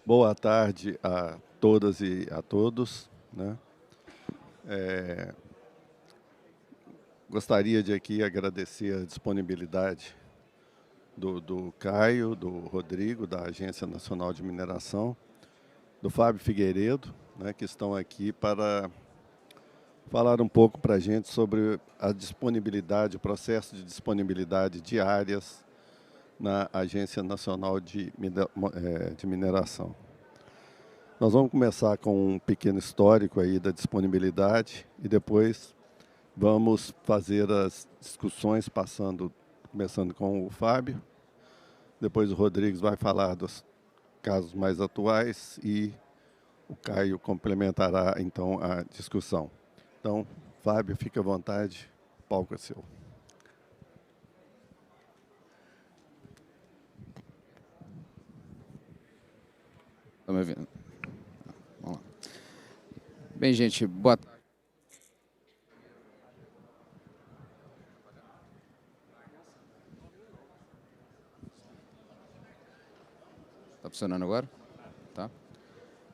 Boa tarde a todas e a todos, né? Gostaria de aqui agradecer a disponibilidade do Caio, do Rodrigo, da Agência Nacional de Mineração, do Fábio Figueiredo, né, que estão aqui para falar um pouco para a gente sobre a disponibilidade, o processo de disponibilidade de áreas na Agência Nacional de Mineração. Nós vamos começar com um pequeno histórico aí da disponibilidade e depois vamos fazer as discussões começando com o Fábio, depois o Rodrigues vai falar dos casos mais atuais e o Caio complementará então a discussão. Então, Fábio, fique à vontade, o palco é seu. Tá me ouvindo? Vamos lá. Bem, gente, boa tarde. Tá funcionando agora? Tá.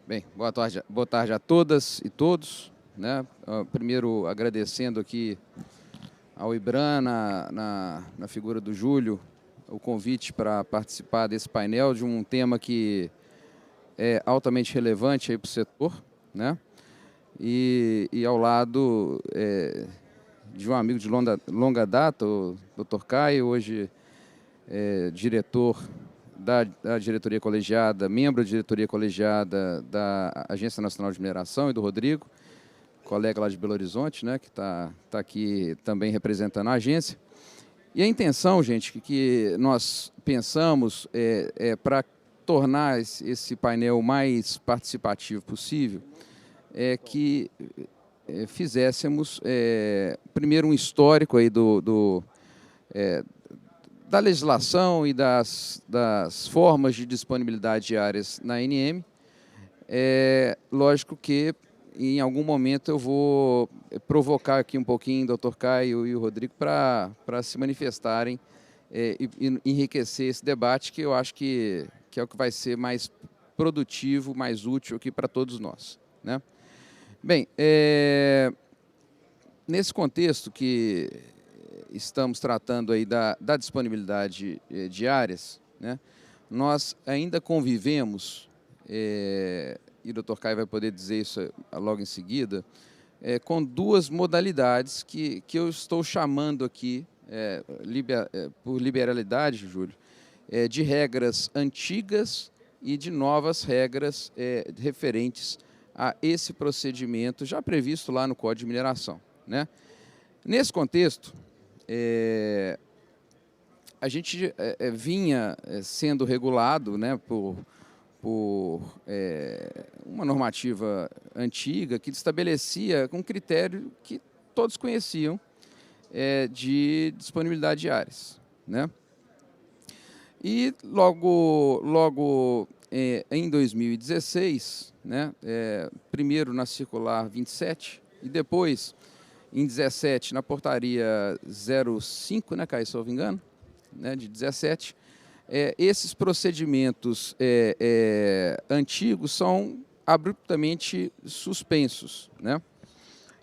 Bem, boa tarde a todas e todos, né? Primeiro, agradecendo aqui ao IBRAM, na figura do Júlio, o convite para participar desse painel de um tema que é altamente relevante para o setor, né? E ao lado de um amigo de longa data, o Dr. Caio, hoje diretor da diretoria colegiada, membro da diretoria colegiada da Agência Nacional de Mineração, e do Rodrigo, colega lá de Belo Horizonte, né, que está aqui também representando a agência. E a intenção, gente, que nós pensamos para tornar esse painel o mais participativo possível, é que fizéssemos primeiro um histórico aí da legislação e das formas de disponibilidade de áreas na ANM. Lógico que em algum momento eu vou provocar aqui um pouquinho o Dr. Caio e o Rodrigo para se manifestarem e enriquecer esse debate, que eu acho que é o que vai ser mais produtivo, mais útil aqui para todos nós, né? Bem, nesse contexto que estamos tratando aí da disponibilidade de áreas, né, nós ainda convivemos, e o Dr. Caio vai poder dizer isso logo em seguida, com duas modalidades que eu estou chamando aqui, por liberalidade, Júlio, de regras antigas e de novas regras referentes a esse procedimento já previsto lá no Código de Mineração, né? Nesse contexto, a gente vinha sendo regulado, né, por uma normativa antiga que estabelecia um critério que todos conheciam de disponibilidade de áreas, né? E logo em 2016, né, primeiro na circular 27 e depois em 17 na portaria 05, né, Caio, se eu não me engano, né, de 17, esses procedimentos antigos são abruptamente suspensos, né?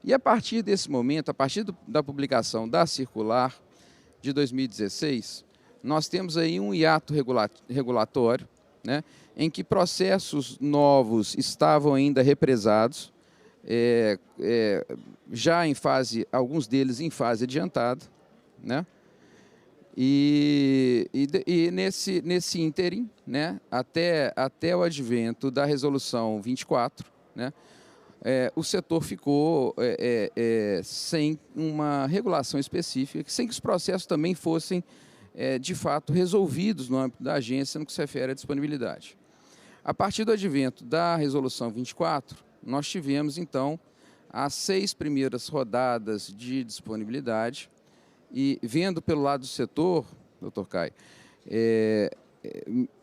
E a partir desse momento, a partir da publicação da circular de 2016, nós temos aí um hiato regulatório, né, em que processos novos estavam ainda represados, já em fase, alguns deles em fase adiantada, né? E nesse ínterim, né, até o advento da resolução 24, né, o setor ficou sem uma regulação específica, sem que os processos também fossem, de fato, resolvidos no âmbito da agência no que se refere à disponibilidade. A partir do advento da resolução 24, nós tivemos, então, as 6 primeiras rodadas de disponibilidade e, vendo pelo lado do setor, doutor Caio,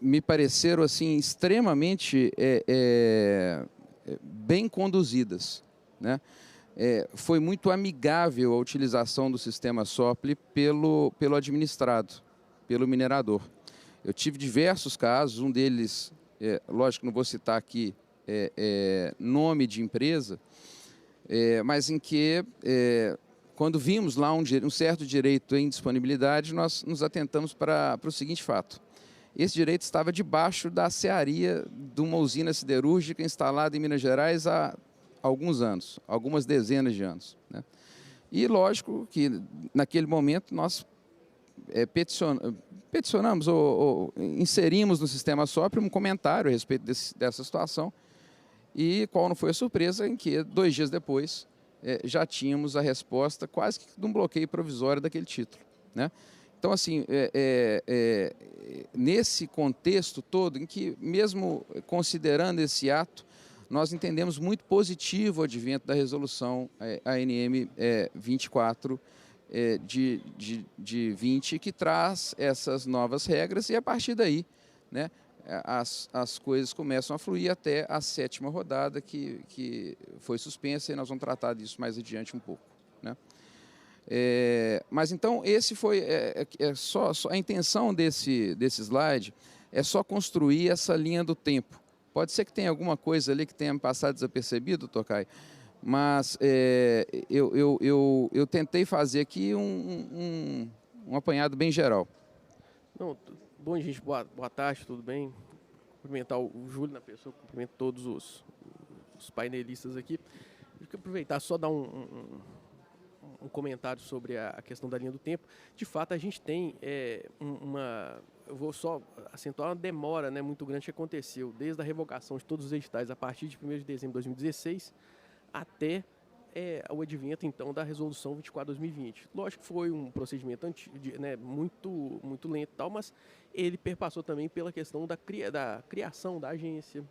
me pareceram assim, extremamente bem conduzidas, né? Foi muito amigável a utilização do sistema SOPLE pelo administrado, pelo minerador. Eu tive diversos casos, um deles lógico, não vou citar aqui nome de empresa, mas em que, quando vimos lá um certo direito em disponibilidade, nós nos atentamos para o seguinte fato. Esse direito estava debaixo da cearia de uma usina siderúrgica instalada em Minas Gerais há alguns anos, algumas dezenas de anos, né? E, lógico, que naquele momento nós peticionamos ou inserimos no sistema SOP um comentário a respeito dessa situação, e qual não foi a surpresa em que, 2 dias depois, já tínhamos a resposta quase que de um bloqueio provisório daquele título, né? Então, assim, nesse contexto todo, em que, mesmo considerando esse ato, nós entendemos muito positivo o advento da resolução ANM 24 de 20, que traz essas novas regras, e a partir daí, né, as coisas começam a fluir até a 7ª rodada, que foi suspensa, e nós vamos tratar disso mais adiante um pouco, né? Mas então esse foi só a intenção desse slide é só construir essa linha do tempo. Pode ser que tenha alguma coisa ali que tenha passado desapercebido, doutor Caio, mas eu tentei fazer aqui um apanhado bem geral. Não, bom, gente, boa tarde, tudo bem? Cumprimentar o Júlio na pessoa, cumprimento todos os painelistas aqui. Eu quero aproveitar só dar um comentário sobre a questão da linha do tempo. De fato, a gente tem eu vou só acentuar uma demora, né, muito grande que aconteceu desde a revogação de todos os editais a partir de 1º de dezembro de 2016 até o advento, então, da resolução 24/2020. Lógico que foi um procedimento né, muito lento e tal, mas ele perpassou também pela questão da criação da agência.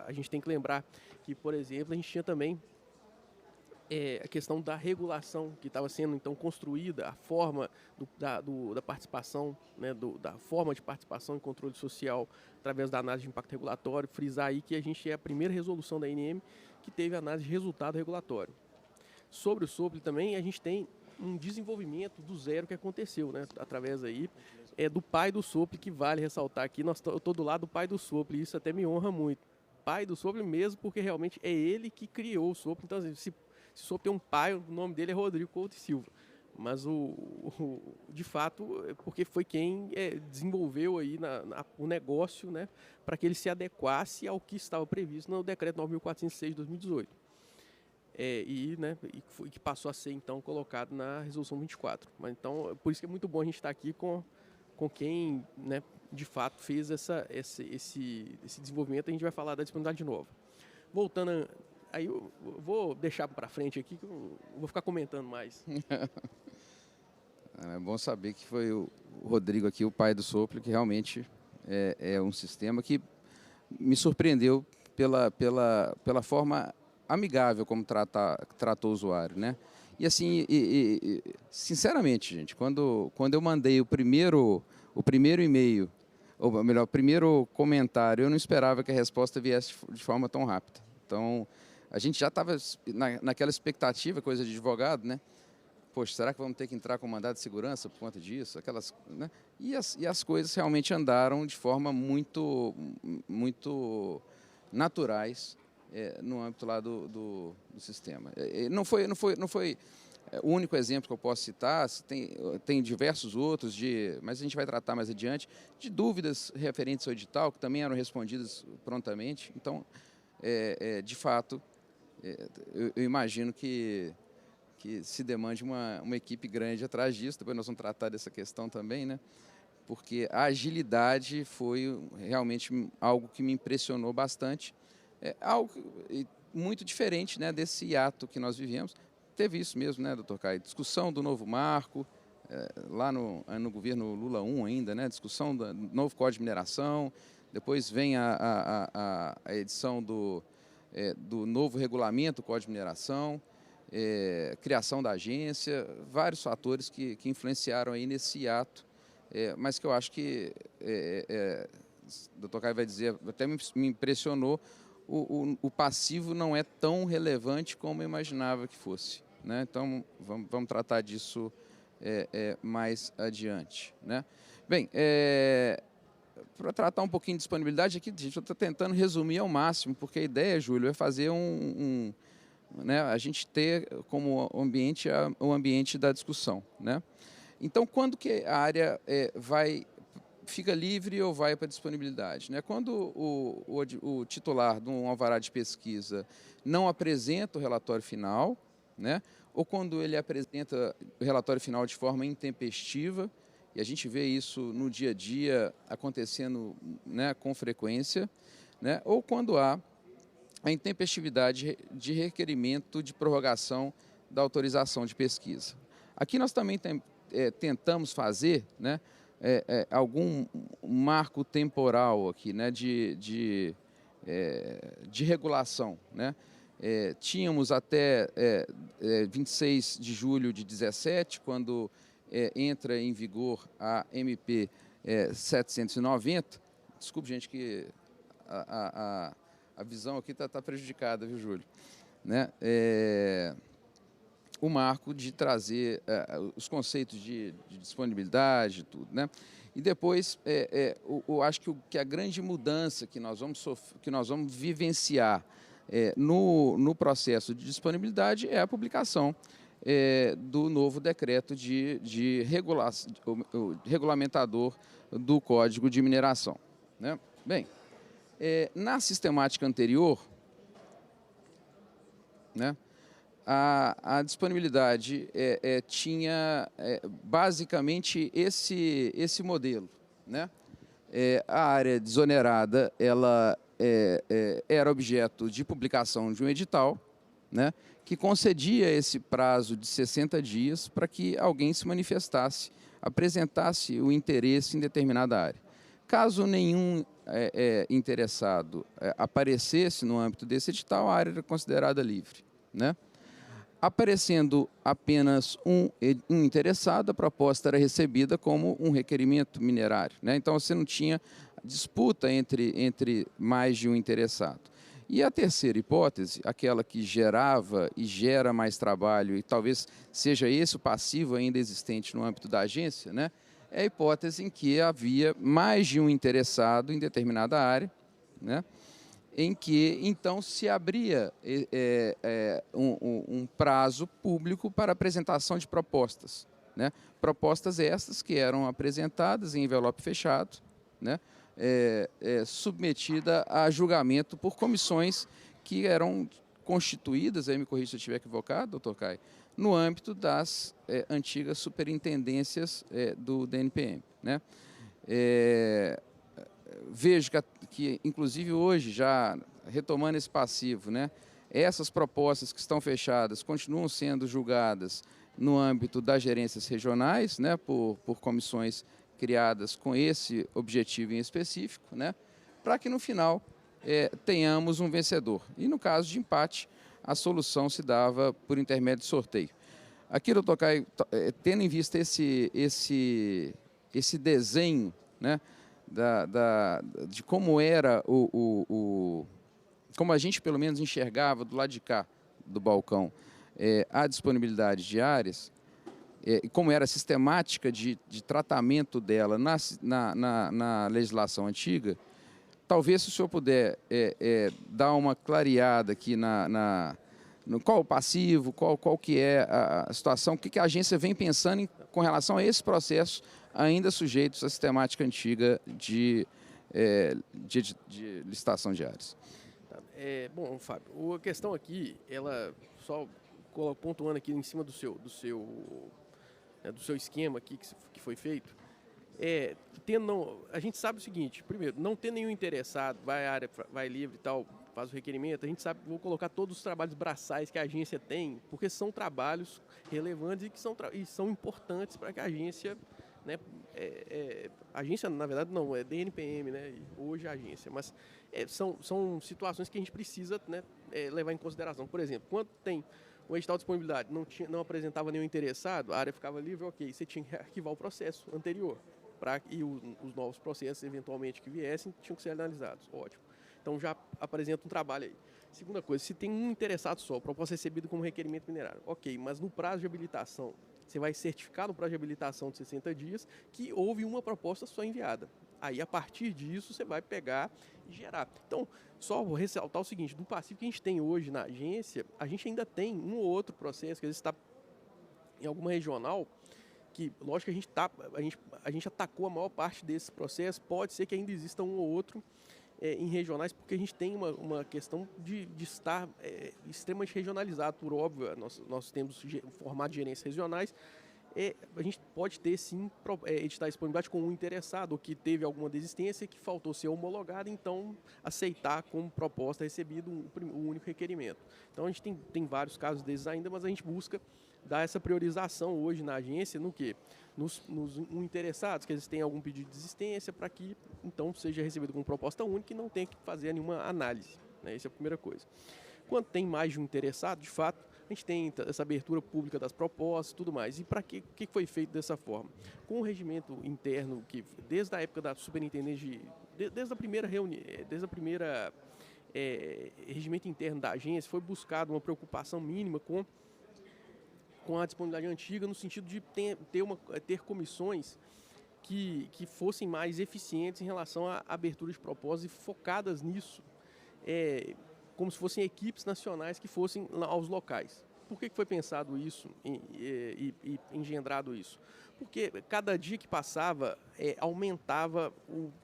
A gente tem que lembrar que, por exemplo, a gente tinha também a questão da regulação que estava sendo, então, construída, a forma da participação, né, da forma de participação e controle social através da análise de impacto regulatório. Frisar aí que a gente é a primeira resolução da ANM que teve análise de resultado regulatório. Sobre o SOPLE também, a gente tem um desenvolvimento do zero que aconteceu, né, através aí do pai do SOPLE, que vale ressaltar aqui. Eu estou do lado do pai do SOPLE, e isso até me honra muito. Pai do SOPLE mesmo, porque realmente é ele que criou o SOPLE. Então, se o SOPLE tem um pai, o nome dele é Rodrigo Couto e Silva. Mas, de fato, porque foi quem desenvolveu aí o negócio, né, para que ele se adequasse ao que estava previsto no Decreto 9.406 de 2018. Que passou a ser, então, colocado na Resolução 24. Mas, então, por isso que é muito bom a gente estar aqui com quem, né, de fato fez esse desenvolvimento. A gente vai falar da disponibilidade nova. Voltando, aí eu vou deixar para frente aqui, que eu vou ficar comentando mais. É bom saber que foi o Rodrigo aqui, o pai do SOPLE, que realmente é um sistema que me surpreendeu pela forma amigável como tratou o usuário, né? E assim, sinceramente, gente, quando eu mandei o primeiro e-mail, ou melhor, o primeiro comentário, eu não esperava que a resposta viesse de forma tão rápida. Então, a gente já estava naquela expectativa, coisa de advogado, né? Poxa, será que vamos ter que entrar com mandado de segurança por conta disso? Né? E as coisas realmente andaram de forma muito naturais no âmbito lá do sistema. Não foi o único exemplo que eu posso citar, tem diversos outros, mas a gente vai tratar mais adiante, de dúvidas referentes ao edital, que também eram respondidas prontamente. Então, de fato, eu imagino que se demande uma equipe grande atrás disso. Depois nós vamos tratar dessa questão também, né? Porque a agilidade foi realmente algo que me impressionou bastante. Algo muito diferente, né, desse ato que nós vivemos. Teve isso mesmo, né, doutor Caio? Discussão do novo marco, lá no governo Lula 1 ainda, né? Discussão do novo Código de Mineração. Depois vem a edição do novo regulamento do Código de Mineração. Criação da agência, vários fatores que influenciaram aí nesse ato, mas que eu acho que o doutor Caio vai dizer, até me impressionou, o passivo não é tão relevante como eu imaginava que fosse, né? Então, vamos tratar disso mais adiante, né? Bem, para tratar um pouquinho de disponibilidade, aqui, gente, eu estou tentando resumir ao máximo, porque a ideia, Júlio, é fazer né, a gente ter como ambiente o ambiente da discussão, né? Então, quando que a área fica livre ou vai para disponibilidade, né? Quando o titular de um alvará de pesquisa não apresenta o relatório final, né? Ou quando ele apresenta o relatório final de forma intempestiva, e a gente vê isso no dia a dia acontecendo, né, com frequência, né? Ou quando há a intempestividade de requerimento de prorrogação da autorização de pesquisa. Aqui nós também tentamos fazer, né, algum marco temporal aqui, né, de regulação, né? Tínhamos até 26 de julho de 17, quando entra em vigor a MP 790. Desculpe, gente, que a visão aqui está prejudicada, viu, Júlio? Né? O marco de trazer os conceitos de disponibilidade, tudo, né? E depois, eu acho que a grande mudança que nós vamos vivenciar no processo de disponibilidade é a publicação do novo decreto regulamentador do Código de Mineração, né? Bem, na sistemática anterior, né, a disponibilidade tinha basicamente esse modelo, né? A área desonerada ela era objeto de publicação de um edital, né, que concedia esse prazo de 60 dias para que alguém se manifestasse, apresentasse o interesse em determinada área. Caso nenhum interessado aparecesse no âmbito desse edital, a área era considerada livre, né? Aparecendo apenas um interessado, a proposta era recebida como um requerimento minerário, né? Então, você não tinha disputa entre mais de um interessado. E a terceira hipótese, aquela que gerava e gera mais trabalho, e talvez seja esse o passivo ainda existente no âmbito da agência, né? É a hipótese em que havia mais de um interessado em determinada área, né? Em que, então, se abria um prazo público para apresentação de propostas, né? Propostas estas que eram apresentadas em envelope fechado, né? Submetida a julgamento por comissões que eram constituídas, aí me corrija se eu estiver equivocado, doutor Caio, no âmbito das antigas superintendências do DNPM, né? Vejo que, inclusive hoje, já retomando esse passivo, né, essas propostas que estão fechadas continuam sendo julgadas no âmbito das gerências regionais, né, por comissões criadas com esse objetivo em específico, né, para que no final tenhamos um vencedor. E no caso de empate, a solução se dava por intermédio de sorteio. Aqui, doutor Caio, tendo em vista esse desenho, né, de como era como a gente pelo menos enxergava do lado de cá do balcão a disponibilidade de áreas, e como era a sistemática de tratamento dela na legislação antiga, talvez se o senhor puder dar uma clareada aqui no qual o passivo, qual que é a situação, o que a agência vem pensando com relação a esse processo ainda sujeitos à sistemática antiga de licitação de áreas. Bom, Fábio, a questão aqui, ela só pontuando aqui em cima do seu esquema aqui que foi feito, a gente sabe o seguinte: primeiro, não ter nenhum interessado, vai à área, vai livre e tal, faz o requerimento, a gente sabe, vou colocar todos os trabalhos braçais que a agência tem, porque são trabalhos relevantes e são importantes para que a agência, né, agência, na verdade, não, é DNPM, né, hoje é agência, mas são situações que a gente precisa, né, levar em consideração. Por exemplo, quando tem o edital de disponibilidade, não apresentava nenhum interessado, a área ficava livre, ok, você tinha que arquivar o processo anterior, e os novos processos, eventualmente, que viessem, tinham que ser analisados, ótimo. Então, já apresenta um trabalho aí. Segunda coisa, se tem um interessado só, proposta recebida como requerimento minerário, ok, mas no prazo de habilitação, você vai certificar no prazo de habilitação de 60 dias que houve uma proposta só enviada. Aí, a partir disso, você vai pegar e gerar. Então, só vou ressaltar o seguinte, do passivo que a gente tem hoje na agência, a gente ainda tem um ou outro processo que às vezes está em alguma regional, que, lógico que a gente atacou a maior parte desse processo, pode ser que ainda exista um ou outro em regionais, porque a gente tem uma questão de estar extremamente regionalizado, por óbvio, nós temos formato de gerências regionais, a gente pode ter sim editar disponibilidade com um interessado, ou que teve alguma desistência, que faltou ser homologado, então aceitar como proposta recebido o único requerimento. Então a gente tem vários casos desses ainda, mas a gente busca dar essa priorização hoje na agência no quê? Nos interessados, que eles têm algum pedido de desistência, para que então seja recebido como proposta única e não tenha que fazer nenhuma análise. Né? Essa é a primeira coisa. Quando tem mais de um interessado, de fato, a gente tem essa abertura pública das propostas e tudo mais. E para que foi feito dessa forma? Com o regimento interno, que desde a época da superintendente, desde a primeira reunião, regimento interno da agência, foi buscado uma preocupação mínima com a disponibilidade antiga, no sentido de ter comissões que fossem mais eficientes em relação à abertura de propostas e focadas nisso, como se fossem equipes nacionais que fossem aos locais. Por que foi pensado isso e engendrado isso? Porque cada dia que passava aumentava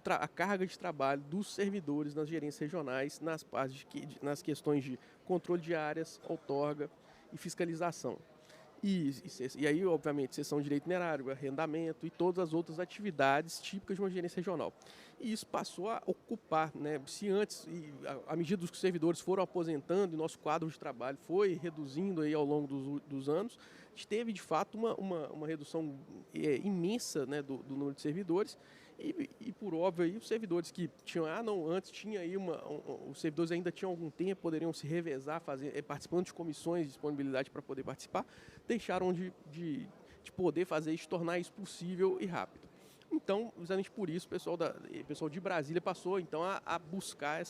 a carga de trabalho dos servidores nas gerências regionais, nas questões de controle de áreas, outorga e fiscalização. E aí, obviamente, sessão de direito minerário, arrendamento e todas as outras atividades típicas de uma gerência regional. E isso passou a ocupar, né? Se antes, à medida que os servidores foram aposentando e nosso quadro de trabalho foi reduzindo aí ao longo dos anos, a gente teve, de fato, uma redução imensa, né, do número de servidores. E por óbvio, aí, os servidores que tinham, antes tinha aí os servidores ainda tinham algum tempo, poderiam se revezar, participando de comissões de disponibilidade para poder participar, deixaram de poder fazer isso, tornar isso possível e rápido. Então, exatamente por isso, o pessoal de Brasília passou então a buscar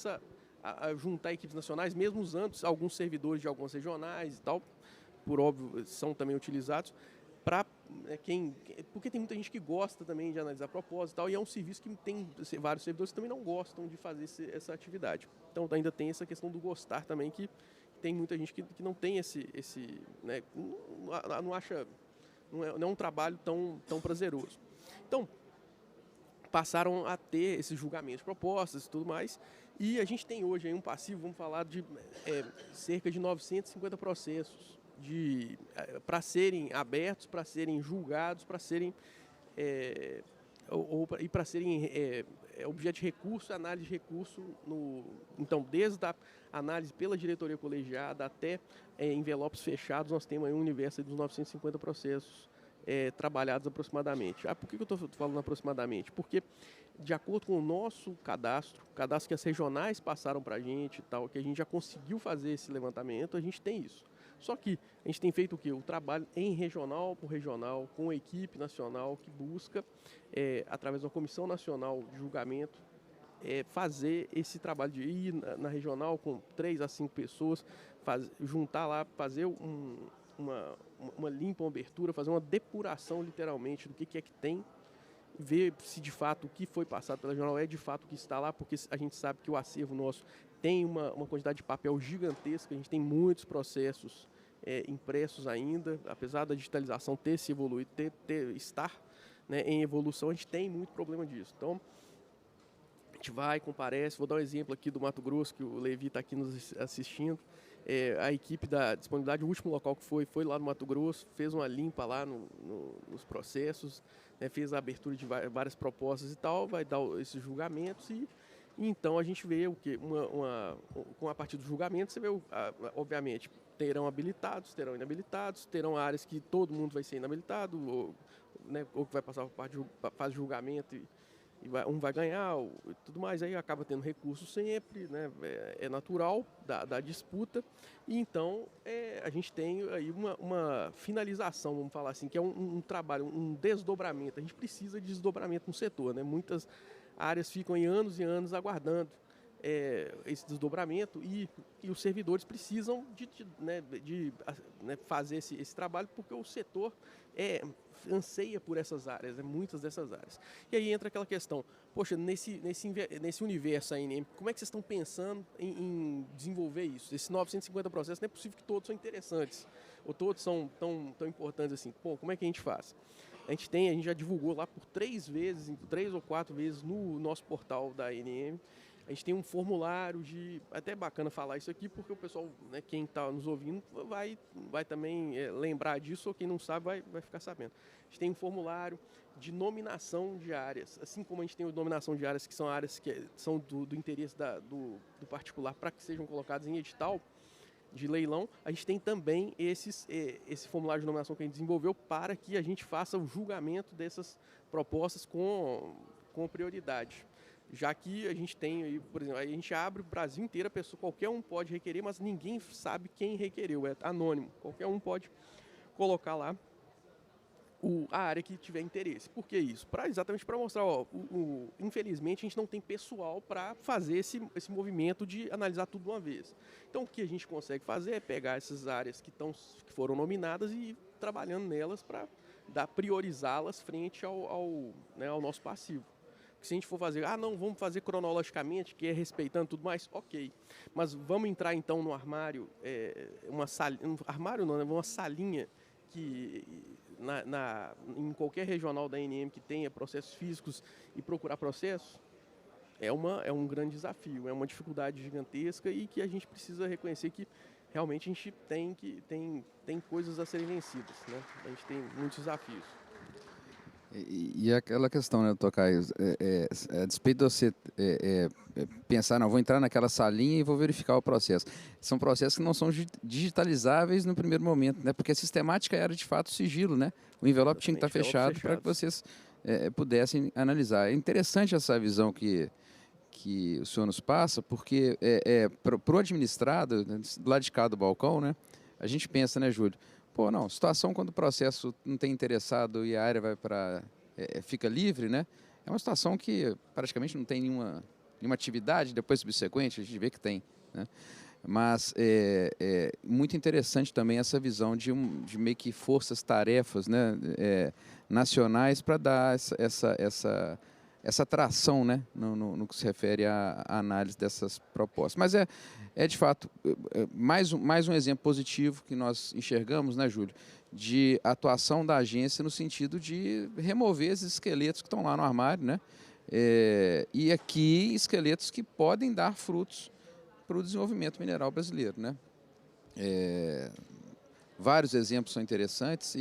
a juntar equipes nacionais, mesmo usando alguns servidores de algumas regionais e tal, por óbvio, são também utilizados, porque tem muita gente que gosta também de analisar propostas e tal, e é um serviço que tem vários servidores que também não gostam de fazer essa atividade. Então ainda tem essa questão do gostar também, que tem muita gente que não tem né, não acha, não é um trabalho tão prazeroso. Então, passaram a ter esses julgamentos de propostas e tudo mais, e a gente tem hoje aí um passivo, vamos falar de cerca de 950 processos para serem abertos, para serem julgados, para serem para serem objeto de recurso, análise de recurso. Então, desde a análise pela diretoria colegiada até envelopes fechados, nós temos aí um universo dos 950 processos trabalhados aproximadamente. Por que eu estou falando aproximadamente? Porque, de acordo com o nosso cadastro que as regionais passaram para a gente e tal, que a gente já conseguiu fazer esse levantamento, a gente tem isso. Só que a gente tem feito o quê? O trabalho em regional por regional, com a equipe nacional que busca, através da Comissão Nacional de Julgamento, fazer esse trabalho de ir na regional com 3 a 5 pessoas, juntar lá, fazer uma limpa, uma abertura, fazer uma depuração literalmente do que é que tem, ver se de fato o que foi passado pela regional é de fato o que está lá, porque a gente sabe que o acervo nosso tem uma quantidade de papel gigantesca, a gente tem muitos processos impressos ainda, apesar da digitalização ter se evoluído, estar, né, em evolução, a gente tem muito problema disso. Então, a gente vai, comparece, vou dar um exemplo aqui do Mato Grosso, que o Levi está aqui nos assistindo, a equipe da disponibilidade, o último local que foi lá no Mato Grosso, fez uma limpa lá nos processos, né, fez a abertura de várias propostas e tal, vai dar esses julgamentos e então a gente vê o que com a partir do julgamento, você vê, obviamente, terão habilitados, terão inabilitados, terão áreas que todo mundo vai ser inabilitado, ou que vai passar para a fase de julgamento e um vai ganhar e tudo mais, aí acaba tendo recurso sempre, né? É natural da disputa, e então a gente tem aí uma finalização, vamos falar assim, que é um trabalho, um desdobramento. A gente precisa de desdobramento no setor, né? Muitas áreas ficam em anos e anos aguardando esse desdobramento e os servidores precisam de fazer esse trabalho, porque o setor anseia por essas áreas, muitas dessas áreas. E aí entra aquela questão, poxa, nesse universo ANM, como é que vocês estão pensando em desenvolver isso? Esses 950 processos, não é possível que todos são interessantes, ou todos são tão importantes assim. Pô, como é que a gente faz? A gente já divulgou lá por 3 ou 4 vezes no nosso portal da ANM. A gente tem um formulário até bacana falar isso aqui, porque o pessoal, né, quem está nos ouvindo, vai também lembrar disso, ou quem não sabe vai ficar sabendo. A gente tem um formulário de nominação de áreas, assim como a gente tem a nominação de áreas que são áreas que são do interesse do particular para que sejam colocadas em edital de leilão, a gente tem também esse formulário de nominação que a gente desenvolveu para que a gente faça o julgamento dessas propostas com prioridade. Já que a gente tem aí, por exemplo, a gente abre o Brasil inteiro, qualquer um pode requerer, mas ninguém sabe quem requereu, é anônimo. Qualquer um pode colocar lá a área que tiver interesse. Por que isso? Exatamente para mostrar, infelizmente a gente não tem pessoal para fazer esse movimento de analisar tudo de uma vez. Então o que a gente consegue fazer é pegar essas áreas que foram nominadas e ir trabalhando nelas para priorizá-las frente ao nosso passivo. Porque se a gente for fazer, não, vamos fazer cronologicamente, que é respeitando tudo mais, ok. Mas vamos entrar então no armário, uma salinha que em qualquer regional da ANM que tenha processos físicos e procurar processos, é um grande desafio, é uma dificuldade gigantesca e que a gente precisa reconhecer que realmente a gente tem coisas a serem vencidas, né? A gente tem muitos desafios. E aquela questão, né, Tocaio, a despeito de você pensar, não, vou entrar naquela salinha e vou verificar o processo. São processos que não são digitalizáveis no primeiro momento, né, porque a sistemática era de fato sigilo, né? O envelope tinha que estar fechado para que vocês pudessem analisar. É interessante essa visão que o senhor nos passa, porque para o administrado, né, do lado de cá do balcão, né, a gente pensa, né, Júlio? Pô, não, situação quando o processo não tem interessado e a área vai fica livre, né? É uma situação que praticamente não tem nenhuma atividade depois subsequente, a gente vê que tem, né? Mas é muito interessante também essa visão de meio que forças-tarefas, né, nacionais para dar essa tração, né, no que se refere à análise dessas propostas. Mas de fato, mais um exemplo positivo que nós enxergamos, né, Júlio, de atuação da agência no sentido de remover esses esqueletos que estão lá no armário, né, e aqui esqueletos que podem dar frutos para o desenvolvimento mineral brasileiro, né. Vários exemplos são interessantes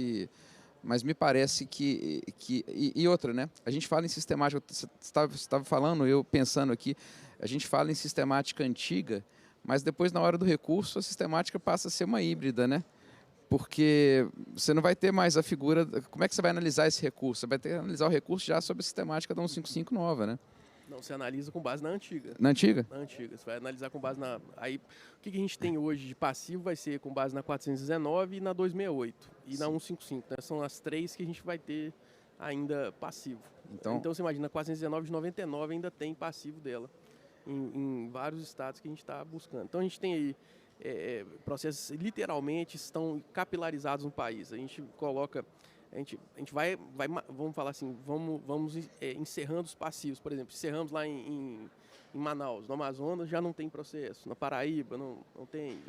mas me parece que outra, né? A gente fala em sistemática, você estava falando, eu pensando aqui, a gente fala em sistemática antiga, mas depois na hora do recurso a sistemática passa a ser uma híbrida, né? Porque você não vai ter mais a figura, como é que você vai analisar esse recurso? Você vai ter que analisar o recurso já sobre a sistemática da 155 nova, né? Não, você analisa com base na antiga. Na antiga? Na antiga. Você vai analisar com base na... Aí, o que a gente tem hoje de passivo vai ser com base na 419 e na 268. E na 155, né? São as 3 que a gente vai ter ainda passivo. Então você imagina, a 419 de 99 ainda tem passivo dela. Em vários estados que a gente está buscando. Então a gente tem aí processos literalmente estão capilarizados no país. A gente coloca... A gente vai, vamos falar assim, vamos encerrando os passivos. Por exemplo, encerramos lá em Manaus, no Amazonas já não tem processo, na Paraíba não tem.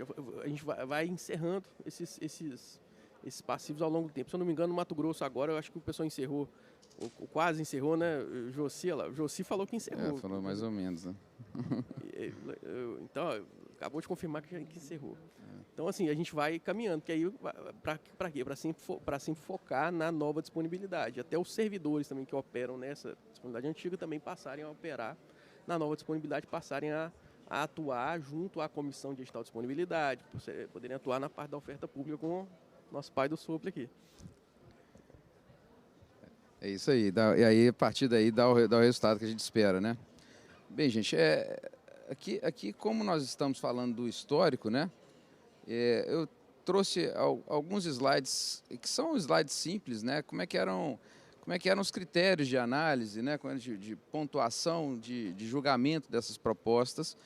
A gente vai encerrando esses passivos ao longo do tempo. Se eu não me engano, no Mato Grosso agora, eu acho que o pessoal encerrou, ou quase encerrou, né? O Josi falou que encerrou. Falou mais ou menos, né? Então, acabou de confirmar que encerrou. Então, assim, a gente vai caminhando, que aí, para quê? Para sempre focar na nova disponibilidade. Até os servidores também que operam nessa disponibilidade antiga também passarem a operar na nova disponibilidade, passarem a atuar junto à comissão de edital de disponibilidade, poderem atuar na parte da oferta pública com o nosso pai do sopro aqui. É isso aí, e aí a partir daí dá o resultado que a gente espera, né? Bem, gente, aqui como nós estamos falando do histórico, né? Eu trouxe alguns slides que são slides simples, né? Como é que como é que eram os critérios de análise, né, de pontuação, de julgamento dessas propostas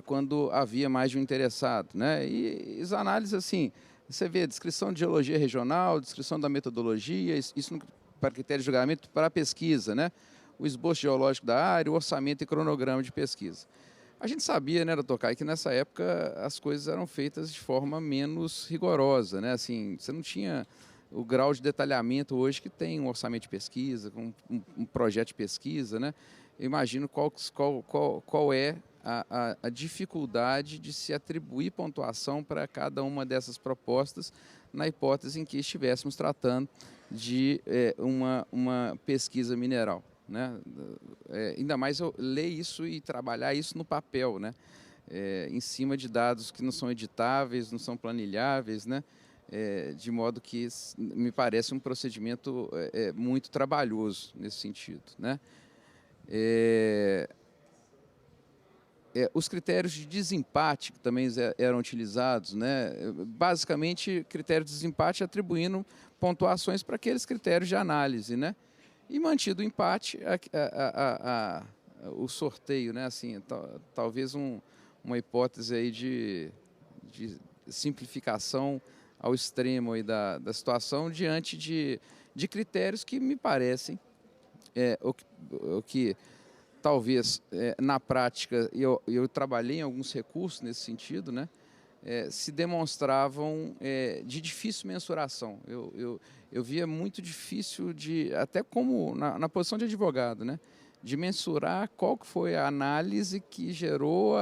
quando havia mais de um interessado, né? E as análises, assim, você vê descrição de geologia regional, descrição da metodologia, isso para critério de julgamento para a pesquisa, né? O esboço geológico da área, o orçamento e cronograma de pesquisa. A gente sabia, né, doutor Caio, que nessa época as coisas eram feitas de forma menos rigorosa, né? Assim, você não tinha o grau de detalhamento hoje que tem um orçamento de pesquisa, um projeto de pesquisa, né? Eu imagino qual é a dificuldade de se atribuir pontuação para cada uma dessas propostas na hipótese em que estivéssemos tratando de uma pesquisa mineral, né? Ainda mais eu ler isso e trabalhar isso no papel, né? Em cima de dados que não são editáveis, não são planilháveis, né? De modo que me parece um procedimento muito trabalhoso nesse sentido, né? Os critérios de desempate que também eram utilizados, né? Basicamente, critério de desempate atribuindo pontuações para aqueles critérios de análise, né? E mantido o empate, o sorteio, né? Assim, talvez uma hipótese aí de simplificação ao extremo aí da situação diante de critérios que me parecem o que talvez na prática eu trabalhei em alguns recursos nesse sentido, né? Se demonstravam de difícil mensuração. Eu via muito difícil até como na posição de advogado, né? De mensurar qual que foi a análise que gerou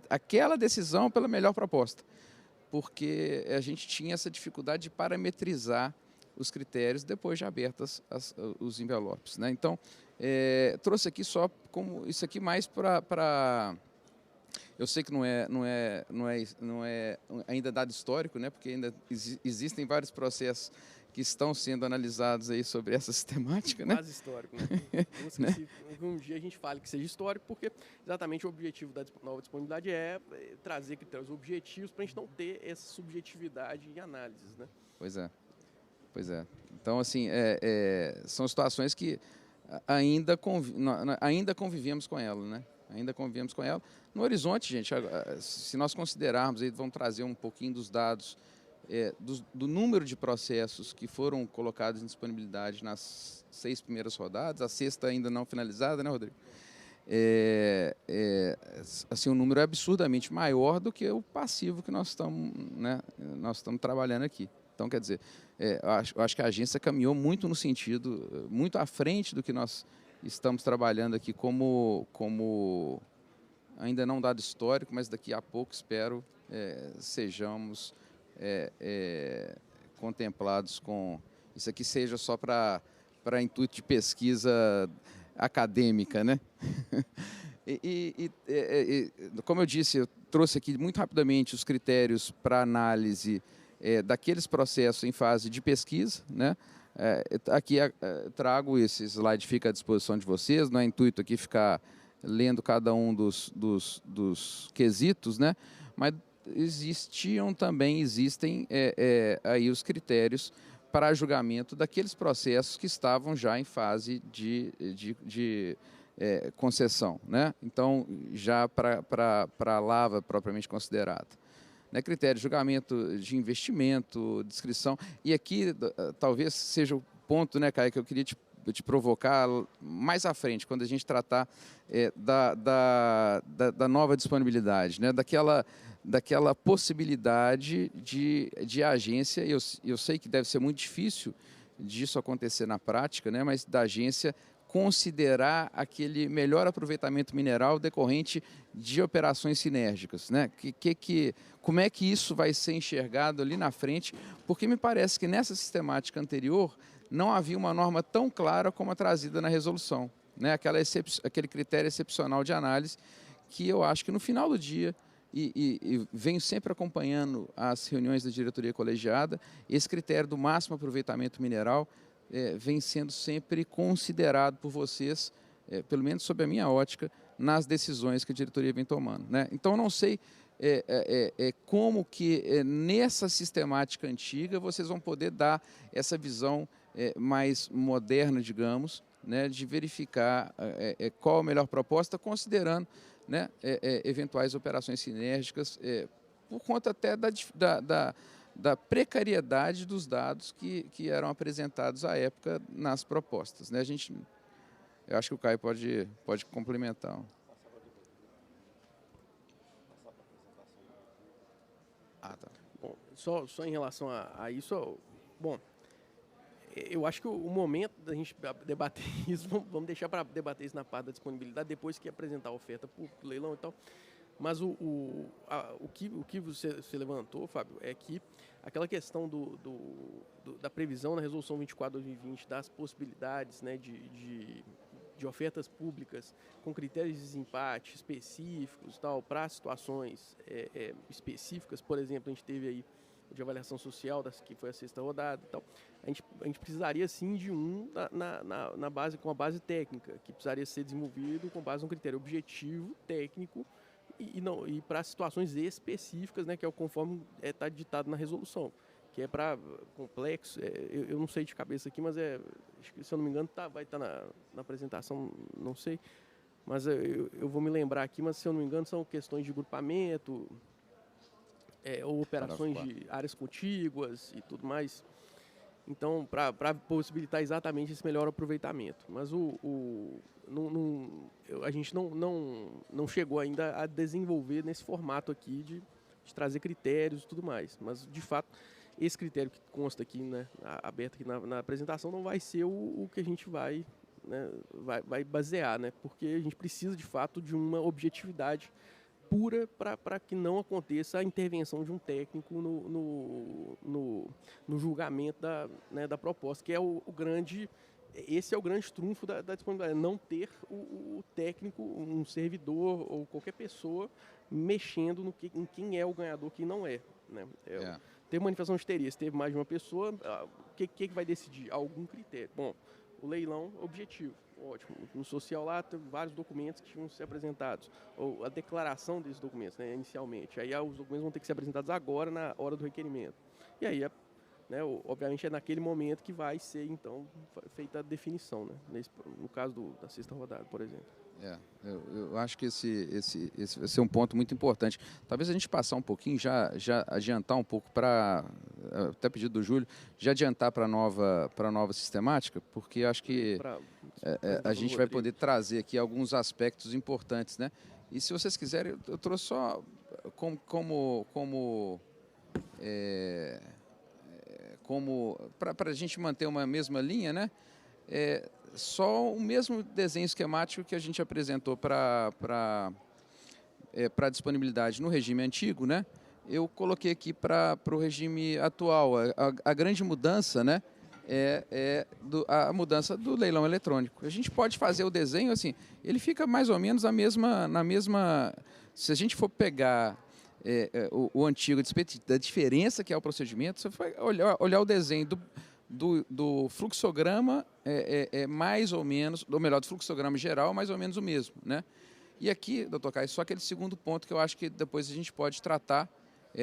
aquela decisão pela melhor proposta. Porque a gente tinha essa dificuldade de parametrizar os critérios depois de abertas os envelopes, né? Então, trouxe aqui só como isso aqui mais para eu sei que não é ainda dado histórico, né? Porque ainda existem vários processos que estão sendo analisados aí sobre essa sistemática, né? Quase histórico, né? Não sei se um dia a gente fale que seja histórico, porque exatamente o objetivo da nova disponibilidade é trazer critérios objetivos para a gente não ter essa subjetividade em análises, né? Pois é. Então, assim, são situações que ainda convivemos com ela, né? Ainda convivemos com ela. No horizonte, gente, se nós considerarmos, aí vamos trazer um pouquinho dos dados do número de processos que foram colocados em disponibilidade nas 6 primeiras rodadas, a 6ª ainda não finalizada, né, Rodrigo? Assim, o número é absurdamente maior do que o passivo que nós estamos trabalhando aqui. Então, quer dizer, eu acho que a agência caminhou muito no sentido, muito à frente do que nós estamos trabalhando aqui como ainda não dado histórico, mas daqui a pouco espero sejamos contemplados com isso aqui, seja só para intuito de pesquisa acadêmica, né? Como eu disse, eu trouxe aqui muito rapidamente os critérios para análise daqueles processos em fase de pesquisa, né? Aqui trago esse slide, fica à disposição de vocês, não é intuito aqui ficar lendo cada um dos quesitos, né? Mas existem aí os critérios para julgamento daqueles processos que estavam já em fase de concessão, né? Então, já para a lava propriamente considerada. Né, critério de julgamento de investimento, descrição. E aqui talvez seja o ponto, né, Caio, que eu queria te provocar mais à frente, quando a gente tratar da nova disponibilidade, né, daquela possibilidade de agência. Eu sei que deve ser muito difícil disso acontecer na prática, né, mas da agência considerar aquele melhor aproveitamento mineral decorrente de operações sinérgicas, né? Como é que isso vai ser enxergado ali na frente? Porque me parece que nessa sistemática anterior não havia uma norma tão clara como a trazida na resolução, né? Aquele critério excepcional de análise que eu acho que no final do dia, e venho sempre acompanhando as reuniões da diretoria colegiada, esse critério do máximo aproveitamento mineral vem sendo sempre considerado por vocês, pelo menos sob a minha ótica, nas decisões que a diretoria vem tomando, né? Então, eu não sei como que nessa sistemática antiga vocês vão poder dar essa visão mais moderna, digamos, né, de verificar qual a melhor proposta, considerando, né, eventuais operações sinérgicas, por conta até da precariedade dos dados que eram apresentados à época nas propostas, né? Eu acho que o Caio pode complementar. Tá. Bom, só em relação a isso, bom, eu acho que o momento da gente debater isso, vamos deixar para debater isso na parte da disponibilidade, depois que apresentar a oferta para o leilão e tal. Mas o que você levantou, Fábio, é que aquela questão da previsão na Resolução 24/2020 das possibilidades, né, de ofertas públicas com critérios de desempate específicos tal, para situações específicas. Por exemplo, a gente teve aí de avaliação social, que foi a 6ª rodada e tal. A gente precisaria sim de na base, com a base técnica, que precisaria ser desenvolvido com base num critério objetivo, técnico, e para situações específicas, né, que é o conforme está ditado na resolução, que é para complexo. Eu não sei de cabeça aqui, mas acho que, se eu não me engano, vai estar na apresentação, não sei, mas eu vou me lembrar aqui, mas se eu não me engano são questões de grupamento, ou operações de áreas contíguas e tudo mais. Então, para possibilitar exatamente esse melhor aproveitamento. Mas a gente não chegou ainda a desenvolver nesse formato aqui de trazer critérios e tudo mais. Mas, de fato, esse critério que consta aqui, né, aberto aqui na apresentação, não vai ser o que a gente vai basear, né? Porque a gente precisa, de fato, de uma objetividade pura para que não aconteça a intervenção de um técnico no julgamento da proposta, que é esse é o grande trunfo da disponibilidade, não ter o técnico, um servidor ou qualquer pessoa mexendo em quem é o ganhador, quem não é, né? Teve manifestação de interesse, teve mais de uma pessoa, o que vai decidir? Algum critério. Bom, o leilão objetivo. Ótimo. No social lá tem vários documentos que tinham que ser apresentados, ou a declaração desses documentos, né, inicialmente. Aí os documentos vão ter que ser apresentados agora, na hora do requerimento. E aí, né, obviamente, é naquele momento que vai ser, então, feita a definição, né, no caso da 6ª rodada, por exemplo. Eu acho que esse vai ser um ponto muito importante. Talvez a gente passar um pouquinho, já adiantar um pouco para, até pedido do Júlio, já adiantar para a nova sistemática, porque acho que a gente vai poder trazer aqui alguns aspectos importantes, né? E se vocês quiserem, eu trouxe só para a gente manter uma mesma linha, né? Só o mesmo desenho esquemático que a gente apresentou para disponibilidade no regime antigo, né? Eu coloquei aqui para o regime atual. A grande mudança, né, a mudança do leilão eletrônico. A gente pode fazer o desenho assim, ele fica mais ou menos na mesma. Se a gente for pegar o antigo, da diferença que é o procedimento, você vai olhar o desenho do fluxograma mais ou menos, ou melhor, do fluxograma geral, mais ou menos o mesmo, né? E aqui, doutor Caio, só aquele segundo ponto que eu acho que depois a gente pode tratar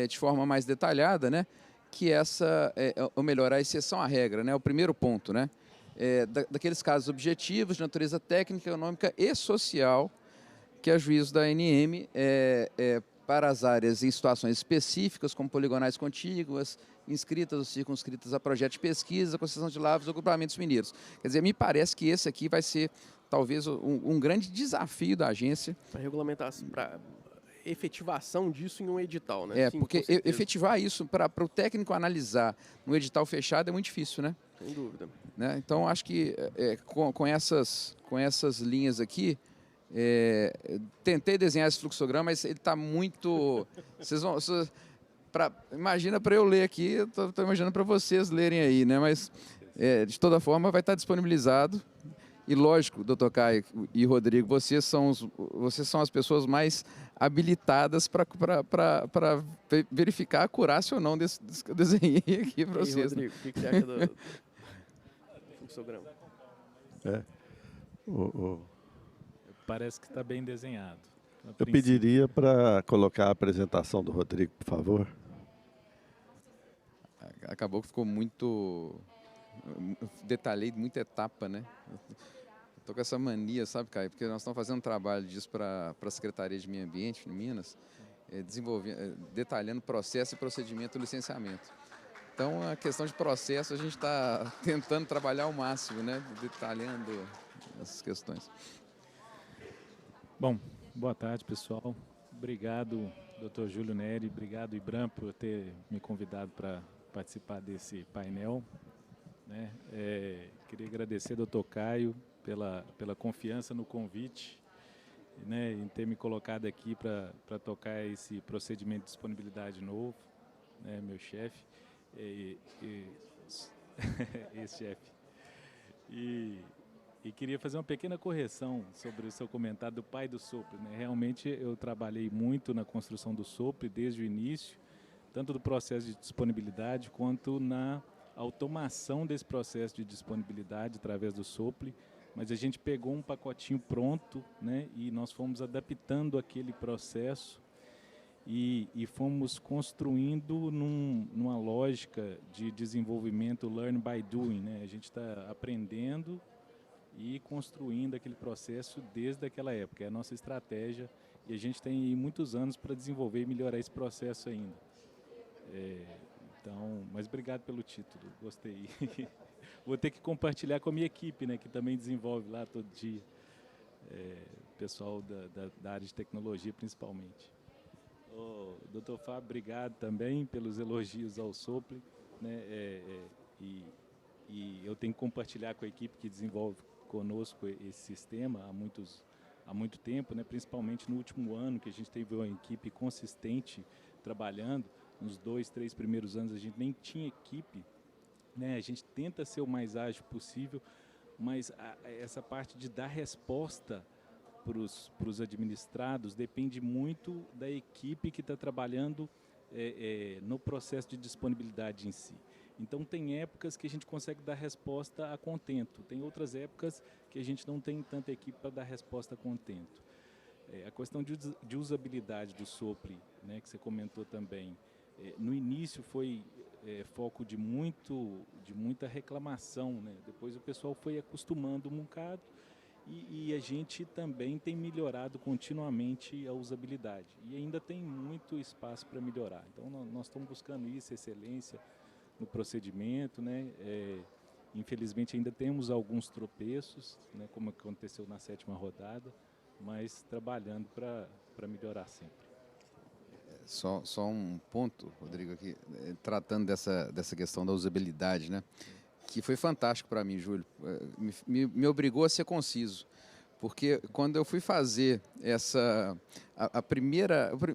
de forma mais detalhada, né? Que ou melhor, a exceção à regra, né? O primeiro ponto, né? Daqueles casos objetivos de natureza técnica, econômica e social que a juízo da ANM para as áreas em situações específicas, como poligonais contíguas, inscritas ou circunscritas a projeto de pesquisa, concessão de lavras ou agrupamentos mineiros. Quer dizer, me parece que esse aqui vai ser, talvez, um grande desafio da agência. Para regulamentar, para efetivação disso em um edital, né? Sim, porque efetivar isso para o técnico analisar no edital fechado é muito difícil, né? Sem dúvida. Né? Então, acho que com essas linhas aqui, tentei desenhar esse fluxograma, mas ele está muito... Imagina para eu ler aqui, estou imaginando para vocês lerem aí, né? Mas, de toda forma, vai estar disponibilizado. E, lógico, doutor Caio e Rodrigo, vocês são as pessoas mais habilitadas para verificar a acurácia ou não desse que eu desenhei aqui para vocês. Rodrigo, o que você acha do fluxograma? Parece que está bem desenhado. Eu pediria para colocar a apresentação do Rodrigo, por favor. Acabou que ficou muito Eu detalhei muita etapa, né? Estou com essa mania, sabe, Caio? Porque nós estamos fazendo um trabalho disso para a Secretaria de Meio Ambiente, em Minas, detalhando processo e procedimento do licenciamento. Então, a questão de processo, a gente está tentando trabalhar ao máximo, né? Detalhando essas questões. Bom, boa tarde, pessoal. Obrigado, Dr. Júlio Neri. Obrigado, Ibram, por ter me convidado para participar desse painel. Né? Queria agradecer ao Dr. Caio pela confiança no convite, né, em ter me colocado aqui para tocar esse procedimento de disponibilidade novo, né, meu chefe, ex-chefe. E queria fazer uma pequena correção sobre o seu comentário do pai do sopro. Né? Realmente eu trabalhei muito na construção do sopro desde o início, tanto do processo de disponibilidade quanto na automação desse processo de disponibilidade através do sopro. Mas a gente pegou um pacotinho pronto, né, e nós fomos adaptando aquele processo e fomos construindo numa lógica de desenvolvimento learn by doing. Né? A gente está aprendendo e construindo aquele processo desde aquela época. É a nossa estratégia e a gente tem muitos anos para desenvolver e melhorar esse processo ainda. Então, mas obrigado pelo título, gostei. Vou ter que compartilhar com a minha equipe, né, que também desenvolve lá todo dia, pessoal da área de tecnologia principalmente. Dr. Fábio, obrigado também pelos elogios ao Sopre, né, e eu tenho que compartilhar com a equipe que desenvolve conosco esse sistema há muito tempo, né, principalmente no último ano, que a gente teve uma equipe consistente trabalhando. Nos 2, 3 primeiros anos a gente nem tinha equipe, né? A gente tenta ser o mais ágil possível, mas essa parte de dar resposta para os administrados depende muito da equipe que está trabalhando no processo de disponibilidade em si. Então tem épocas que a gente consegue dar resposta a contento, tem outras épocas que a gente não tem tanta equipe para dar resposta a contento. A questão de usabilidade do Sopre, né, que você comentou também, no início foi foco de muita reclamação, né? Depois o pessoal foi acostumando um bocado e a gente também tem melhorado continuamente a usabilidade e ainda tem muito espaço para melhorar. Então nós estamos buscando isso, excelência no procedimento, né? Infelizmente ainda temos alguns tropeços, né, como aconteceu na 7ª rodada, mas trabalhando para melhorar sempre. Só um ponto, Rodrigo, aqui, tratando dessa questão da usabilidade, né? Que foi fantástico para mim, Júlio. Me obrigou a ser conciso, porque quando eu fui fazer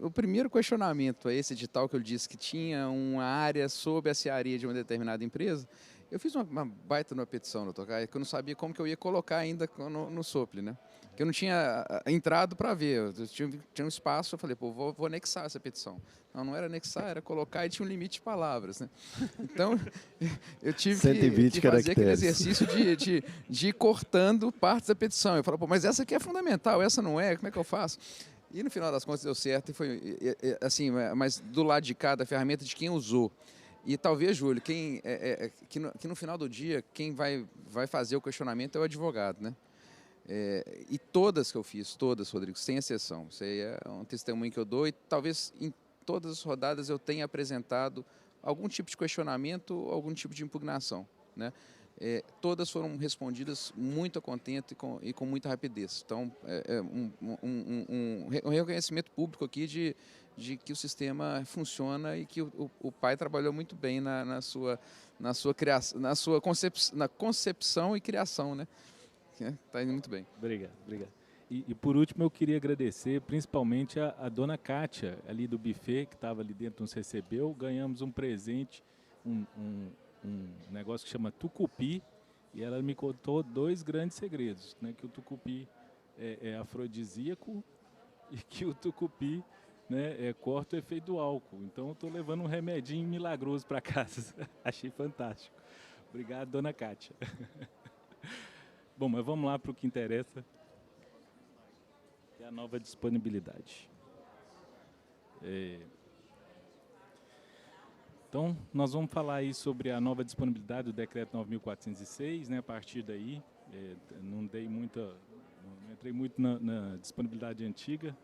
o primeiro questionamento a esse edital que eu disse que tinha uma área sob a searia de uma determinada empresa, eu fiz uma baita numa petição no Tokai, que eu não sabia como que eu ia colocar ainda no Sopli, né? Que eu não tinha entrado para ver, eu tinha um espaço, eu falei, pô, vou anexar essa petição. Não era anexar, era colocar e tinha um limite de palavras, né? Então, eu tive que fazer aquele exercício de ir cortando partes da petição. Eu falo, pô, mas essa aqui é fundamental, essa não é, como é que eu faço? E no final das contas deu certo, e foi assim, mas do lado de cá, da ferramenta de quem usou. E talvez, Júlio, que no final do dia, quem vai fazer o questionamento é o advogado, né? E todas que eu fiz, todas, Rodrigo, sem exceção. Isso aí é um testemunho que eu dou e talvez em todas as rodadas eu tenha apresentado algum tipo de questionamento, algum tipo de impugnação, né? Todas foram respondidas muito a contento e com muita rapidez. Então, um reconhecimento público aqui de que o sistema funciona e que o pai trabalhou muito bem na sua criação, na concepção e criação, né? Está indo muito bem. Obrigado. E por último, eu queria agradecer principalmente a dona Kátia, ali do buffet, que estava ali dentro, nos recebeu. Ganhamos um presente, um negócio que chama tucupi, e ela me contou 2 grandes segredos, né? Que o tucupi é afrodisíaco e que o tucupi, né, corta o efeito do álcool. Então, eu estou levando um remedinho milagroso para casa. Achei fantástico. Obrigado, dona Kátia. Bom, mas vamos lá para o que interessa, que é a nova disponibilidade. Então, nós vamos falar aí sobre a nova disponibilidade do Decreto 9.406, né? A partir daí, não entrei muito na disponibilidade antiga.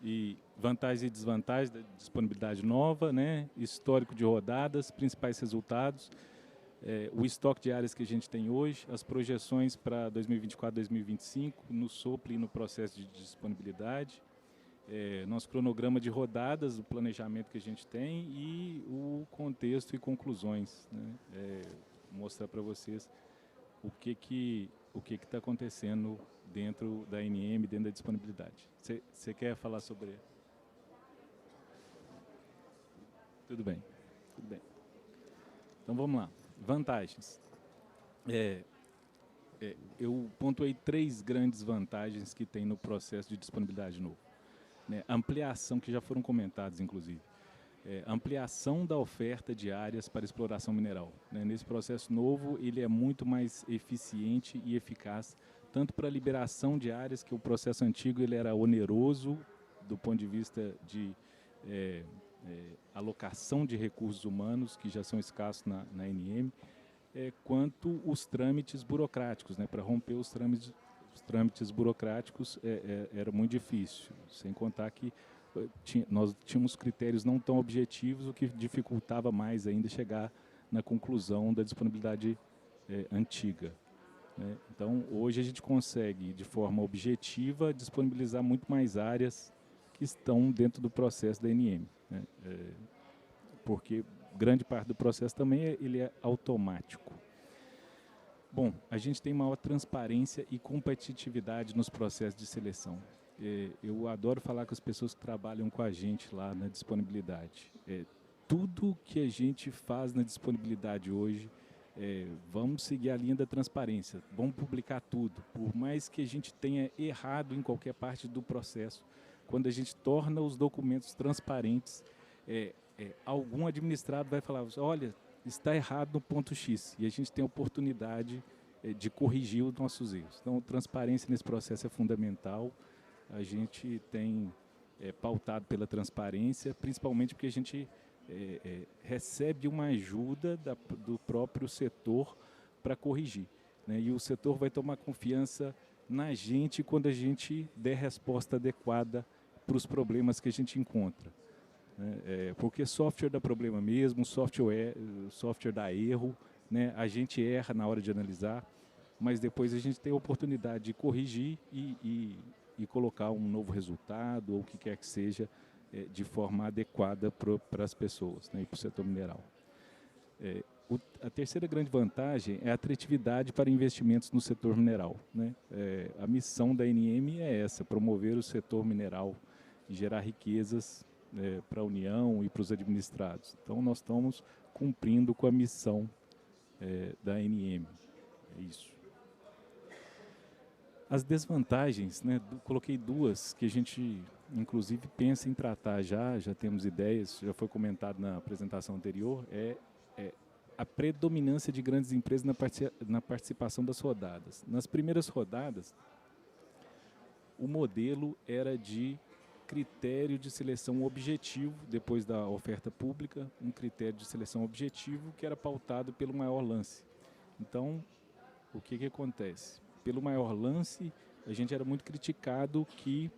E vantagens e desvantagens da disponibilidade nova, né? Histórico de rodadas, principais resultados, o estoque de áreas que a gente tem hoje, as projeções para 2024, 2025, no sopro e no processo de disponibilidade, nosso cronograma de rodadas, o planejamento que a gente tem e o contexto e conclusões, né? Mostrar para vocês o que está acontecendo dentro da NM, dentro da disponibilidade. Você quer falar sobre... Tudo bem, tudo bem. Então vamos lá. Vantagens. Eu pontuei 3 grandes vantagens que tem no processo de disponibilidade novo. Né? Ampliação, que já foram comentadas, inclusive. Ampliação da oferta de áreas para exploração mineral. Né? Nesse processo novo, ele é muito mais eficiente e eficaz, tanto para a liberação de áreas, que o processo antigo ele era oneroso do ponto de vista de alocação de recursos humanos, que já são escassos na NM, quanto os trâmites burocráticos. Né? Para romper os trâmites burocráticos era muito difícil, sem contar que nós tínhamos critérios não tão objetivos, o que dificultava mais ainda chegar na conclusão da disponibilidade antiga. Né? Então, hoje a gente consegue, de forma objetiva, disponibilizar muito mais áreas que estão dentro do processo da NM. Né? Porque grande parte do processo também ele é automático. Bom, a gente tem maior transparência e competitividade nos processos de seleção. Eu adoro falar com as pessoas que trabalham com a gente lá na disponibilidade. Tudo que a gente faz na disponibilidade hoje, vamos seguir a linha da transparência, vamos publicar tudo. Por mais que a gente tenha errado em qualquer parte do processo, quando a gente torna os documentos transparentes, algum administrado vai falar, olha, está errado no ponto X, e a gente tem a oportunidade de corrigir os nossos erros. Então, transparência nesse processo é fundamental. A gente tem pautado pela transparência, principalmente porque a gente recebe uma ajuda do próprio setor para corrigir. Né? E o setor vai tomar confiança na gente quando a gente der resposta adequada para os problemas que a gente encontra. Né? Porque software dá problema mesmo, software dá erro, né? A gente erra na hora de analisar, mas depois a gente tem a oportunidade de corrigir e colocar um novo resultado, ou o que quer que seja, de forma adequada para as pessoas, né, e para o setor mineral. A terceira grande vantagem é a atratividade para investimentos no setor mineral. Né? A missão da NM é essa, promover o setor mineral e gerar riquezas para a União e para os administrados. Então, nós estamos cumprindo com a missão da NM. É isso. As desvantagens, né, coloquei 2 que a gente, inclusive, pensa em tratar já temos ideias, já foi comentado na apresentação anterior, a predominância de grandes empresas na participação das rodadas. Nas primeiras rodadas, o modelo era de critério de seleção objetivo, depois da oferta pública, um critério de seleção objetivo que era pautado pelo maior lance. Então, o que acontece? Pelo maior lance, a gente era muito criticado que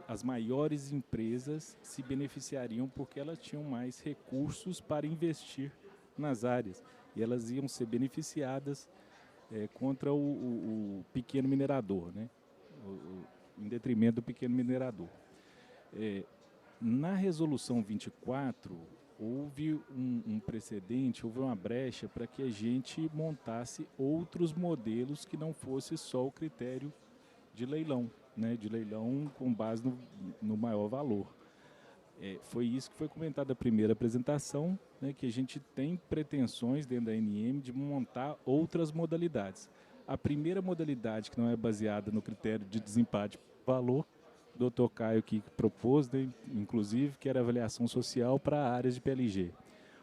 as maiores empresas se beneficiariam porque elas tinham mais recursos para investir nas áreas. E elas iam ser beneficiadas contra o pequeno minerador, né? Em detrimento do pequeno minerador. Na resolução 24, houve um precedente, houve uma brecha para que a gente montasse outros modelos que não fosse só o critério de leilão, né, de leilão com base no maior valor. Foi isso que foi comentado na primeira apresentação, né, que a gente tem pretensões dentro da NM de montar outras modalidades. A primeira modalidade, que não é baseada no critério de desempate valor, o Dr. Caio que propôs, né, inclusive, que era avaliação social para áreas de PLG.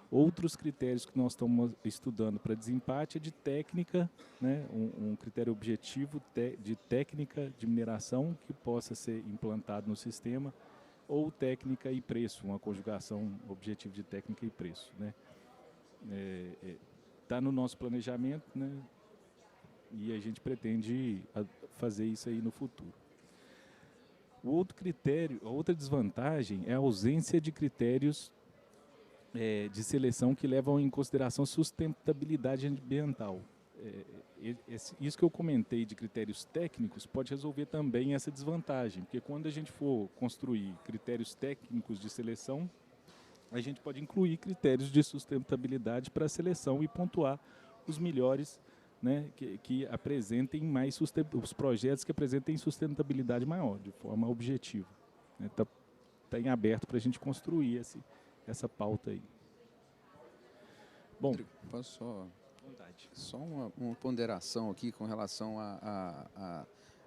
Outros critérios que nós estamos estudando para desempate é de técnica, né, um critério objetivo de técnica de mineração que possa ser implantado no sistema ou técnica e preço, uma conjugação objetivo de técnica e preço, né? Tá no nosso planejamento, né? E a gente pretende fazer isso aí no futuro. O outro critério, a outra desvantagem é a ausência de critérios de seleção que levam em consideração sustentabilidade ambiental. Isso que eu comentei de critérios técnicos pode resolver também essa desvantagem, porque quando a gente for construir critérios técnicos de seleção, a gente pode incluir critérios de sustentabilidade para a seleção e pontuar os melhores, né, que apresentem mais os projetos que apresentem sustentabilidade maior, de forma objetiva. Tá em aberto para a gente construir essa pauta aí. Bom, posso só uma ponderação aqui com relação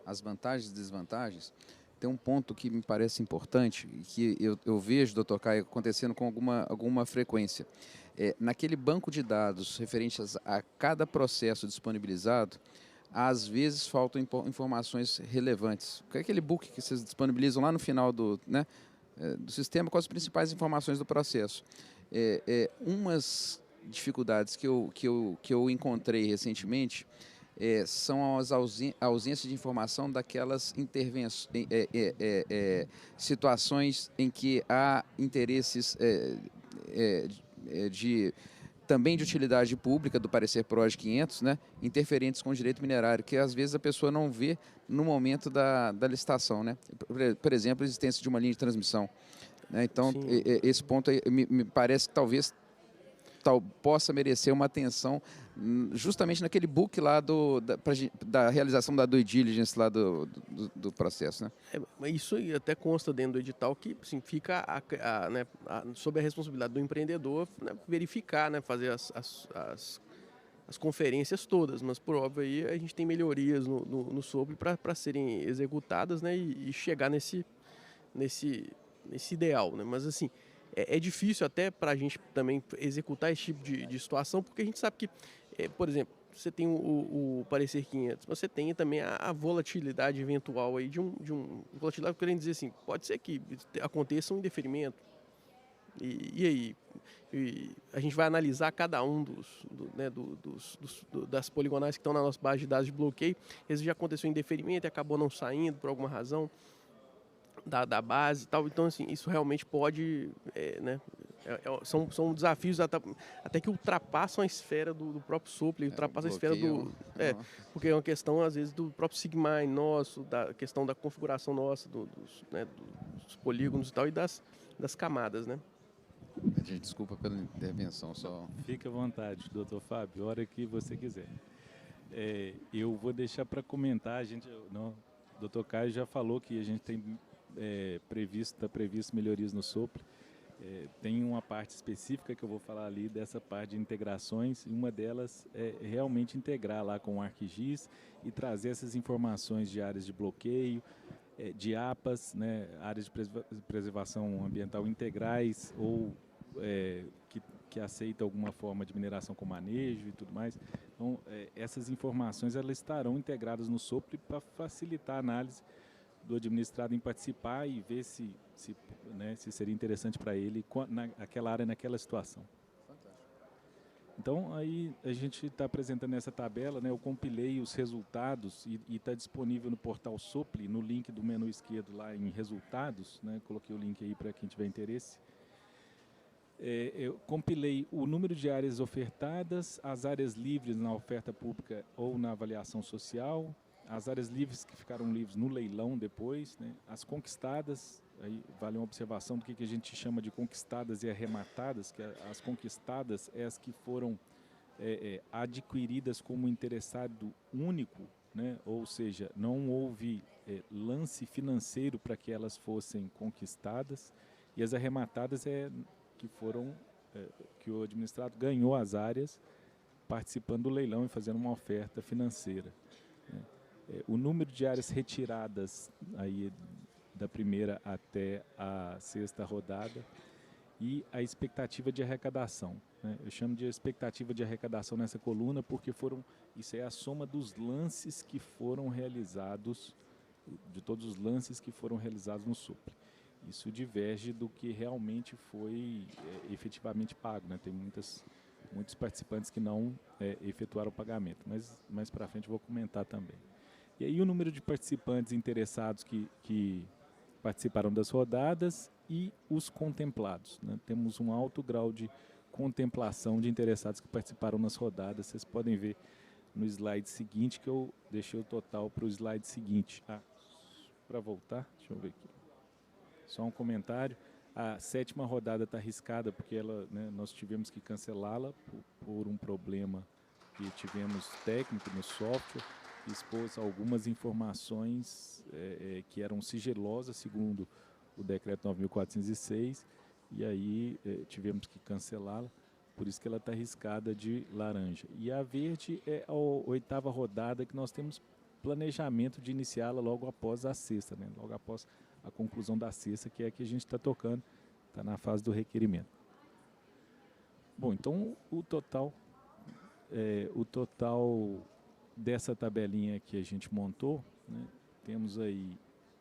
às vantagens e desvantagens. Tem um ponto que me parece importante e que eu vejo, doutor Caio, acontecendo com alguma frequência. Naquele banco de dados referentes a cada processo disponibilizado, às vezes faltam informações relevantes. Qual é aquele book que vocês disponibilizam lá no final do sistema com as principais informações do processo? Umas dificuldades que eu encontrei recentemente são a ausência de informação daquelas situações em que há interesses também de utilidade pública do parecer PROD 500, né, interferentes com o direito minerário, que às vezes a pessoa não vê no momento da licitação, né? Por exemplo, a existência de uma linha de transmissão, né? Então, esse ponto aí, me parece que talvez possa merecer uma atenção justamente naquele book lá da realização da due diligence lá do processo, né? Isso até consta dentro do edital que assim, fica sob a responsabilidade do empreendedor, né, verificar, né, fazer as conferências todas, mas por óbvio aí a gente tem melhorias no SOP para serem executadas, né, e chegar nesse ideal, né? Mas assim, é difícil até para a gente também executar esse tipo de situação, porque a gente sabe que, por exemplo, você tem o parecer 500, mas você tem também a volatilidade eventual aí de um volatilidade, querendo dizer assim, pode ser que aconteça um indeferimento. E aí? A gente vai analisar cada um das poligonais que estão na nossa base de dados de bloqueio. Esse já aconteceu um indeferimento e acabou não saindo por alguma razão da base e tal. Então, assim, isso realmente pode, né, são desafios até que ultrapassam a esfera do próprio SOPLE, ultrapassam a esfera porque é uma questão, às vezes, do próprio Sigmine nosso, da questão da configuração nossa, dos polígonos e tal, e das camadas, né? Gente, desculpa pela intervenção, só... Fique à vontade, doutor Fábio, a hora que você quiser. Eu vou deixar para comentar, o doutor Caio já falou que a gente tem está previsto melhorias no SOPLE. Tem uma parte específica que eu vou falar ali dessa parte de integrações, e uma delas é realmente integrar lá com o ArcGIS e trazer essas informações de áreas de bloqueio, de APAs, né, áreas de preservação ambiental integrais ou que aceita alguma forma de mineração com manejo e tudo mais. Então, essas informações elas estarão integradas no SOPLE para facilitar a análise do administrado em participar e ver se seria interessante para ele naquela área, naquela situação. Então, aí a gente está apresentando essa tabela, né? Eu compilei os resultados e está disponível no portal SOPLE, no link do menu esquerdo lá em resultados, né? Coloquei o link aí para quem tiver interesse. Eu compilei o número de áreas ofertadas, as áreas livres na oferta pública ou na avaliação social, as áreas livres que ficaram livres no leilão depois, né? As conquistadas, aí vale uma observação do que a gente chama de conquistadas e arrematadas, que as conquistadas é as que foram adquiridas como interessado único, né? Ou seja, não houve lance financeiro para que elas fossem conquistadas, e as arrematadas que o administrado ganhou as áreas participando do leilão e fazendo uma oferta financeira. O número de áreas retiradas aí da primeira até a sexta rodada e a expectativa de arrecadação, né? Eu chamo de expectativa de arrecadação nessa coluna porque isso é a soma dos lances que foram realizados, de todos os lances que foram realizados no SOPLE. isso diverge do que realmente foi efetivamente pago, né? Tem muitos participantes que não efetuaram o pagamento, mas mais para frente eu vou comentar também. E aí o número de participantes interessados que participaram das rodadas e os contemplados, né? Temos um alto grau de contemplação de interessados que participaram nas rodadas. Vocês podem ver no slide seguinte, que eu deixei o total para o slide seguinte. Para voltar, deixa eu ver aqui. Só um comentário. A 7ª rodada está arriscada porque nós tivemos que cancelá-la por um problema que tivemos técnico no software, que expôs algumas informações que eram sigilosas, segundo o decreto 9.406, e aí tivemos que cancelá-la, por isso que ela está arriscada de laranja. E a verde é a 8ª rodada, que nós temos planejamento de iniciá-la logo após a 6ª, né? Logo após a conclusão da 6ª, que é a que a gente está tocando, está na fase do requerimento. Bom, então o total dessa tabelinha que a gente montou, né, temos aí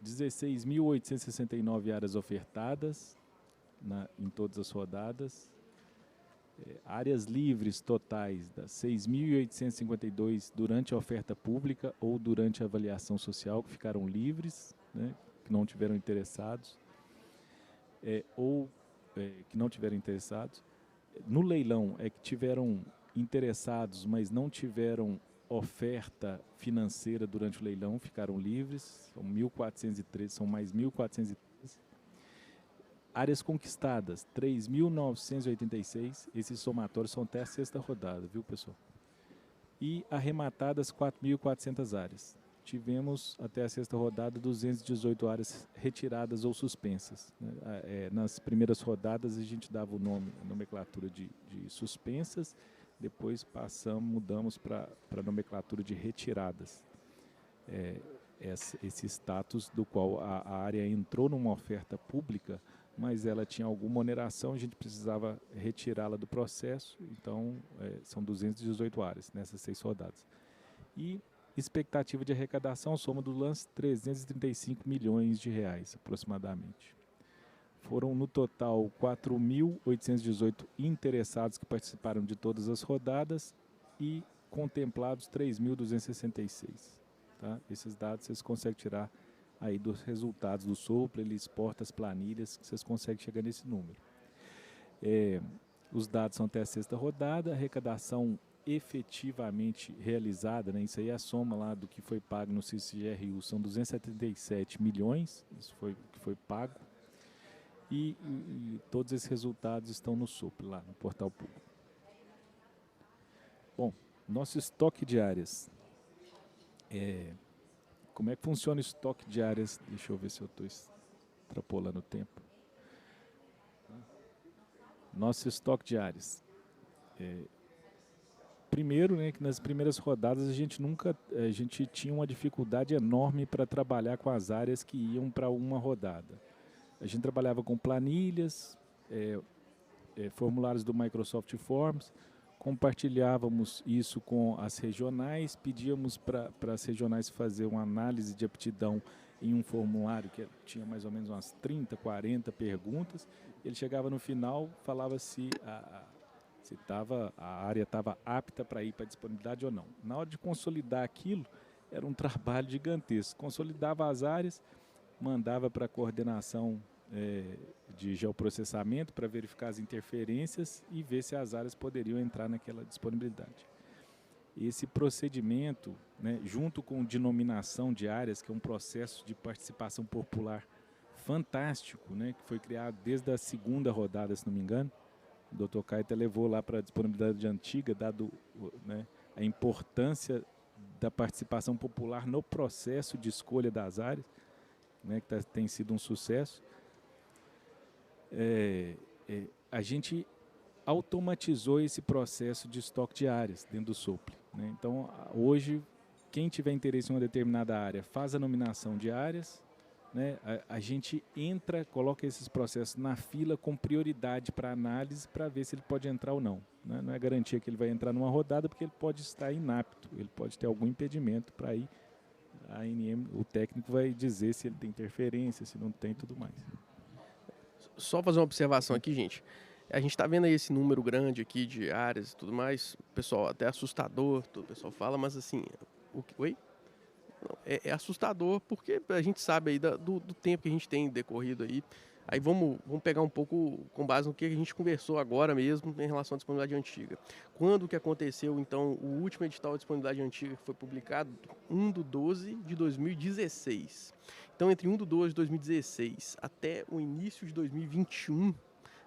16.869 áreas ofertadas em todas as rodadas, áreas livres totais das 6.852 durante a oferta pública ou durante a avaliação social, que ficaram livres, né, que não tiveram interessados, que não tiveram interessados. No leilão é que tiveram interessados, mas não tiveram oferta financeira durante o leilão, ficaram livres, são 1.413, são mais 1.413. Áreas conquistadas, 3.986, esses somatórios são até a 6ª rodada, viu, pessoal? E arrematadas 4.400 áreas. Tivemos até a 6ª rodada 218 áreas retiradas ou suspensas, né? Nas primeiras rodadas a gente dava o nome, a nomenclatura de suspensas, depois mudamos para a nomenclatura de retiradas. Esse status do qual a área entrou numa oferta pública, mas ela tinha alguma oneração, a gente precisava retirá-la do processo, então são 218 áreas nessas 6 rodadas. E expectativa de arrecadação, soma do lance, 335 milhões de reais, aproximadamente. Foram, no total, 4.818 interessados que participaram de todas as rodadas e contemplados 3.266. Tá? Esses dados vocês conseguem tirar aí dos resultados do Sopra, ele exporta as planilhas, que vocês conseguem chegar nesse número. Os dados são até a 6ª rodada, a arrecadação efetivamente realizada, né, isso aí é a soma lá do que foi pago no CICGRU, são 277 milhões, isso foi o que foi pago, e todos esses resultados estão no Sopra, lá no portal público. Bom, nosso estoque de áreas. Como é que funciona o estoque de áreas? Deixa eu ver se eu estou extrapolando o tempo. Nosso estoque de áreas. Primeiro, né, que nas primeiras rodadas a gente tinha uma dificuldade enorme para trabalhar com as áreas que iam para uma rodada. A gente trabalhava com planilhas, formulários do Microsoft Forms, compartilhávamos isso com as regionais, pedíamos para as regionais fazer uma análise de aptidão em um formulário que tinha mais ou menos umas 30, 40 perguntas. Ele chegava no final, falava se a área estava apta para ir para a disponibilidade ou não. Na hora de consolidar aquilo, era um trabalho gigantesco. Consolidava as áreas, mandava para a coordenação de geoprocessamento para verificar as interferências e ver se as áreas poderiam entrar naquela disponibilidade. Esse procedimento, né, junto com denominação de áreas, que é um processo de participação popular fantástico, né, que foi criado desde a 2ª rodada, se não me engano, o Dr. Caeta levou lá para a disponibilidade antiga, dado, né, a importância da participação popular no processo de escolha das áreas, né, que tem sido um sucesso. A gente automatizou esse processo de estoque de áreas dentro do Sopra, né? Então, hoje, quem tiver interesse em uma determinada área faz a nominação de áreas, né? A gente coloca esses processos na fila com prioridade para análise para ver se ele pode entrar ou não, né? Não é garantia que ele vai entrar numa rodada porque ele pode estar inapto, ele pode ter algum impedimento para ir. A ANM, o técnico vai dizer se ele tem interferência, se não tem, tudo mais. Só fazer uma observação aqui, gente. A gente está vendo aí esse número grande aqui de áreas e tudo mais. Pessoal, até assustador, o pessoal fala, mas assim, oi? Não, é assustador porque a gente sabe aí do tempo que a gente tem decorrido aí. Aí vamos pegar um pouco com base no que a gente conversou agora mesmo em relação à disponibilidade antiga. Quando que aconteceu, então, o último edital de disponibilidade antiga que foi publicado? 1/12 de 2016. Então, entre 1/12 de 2016 até o início de 2021,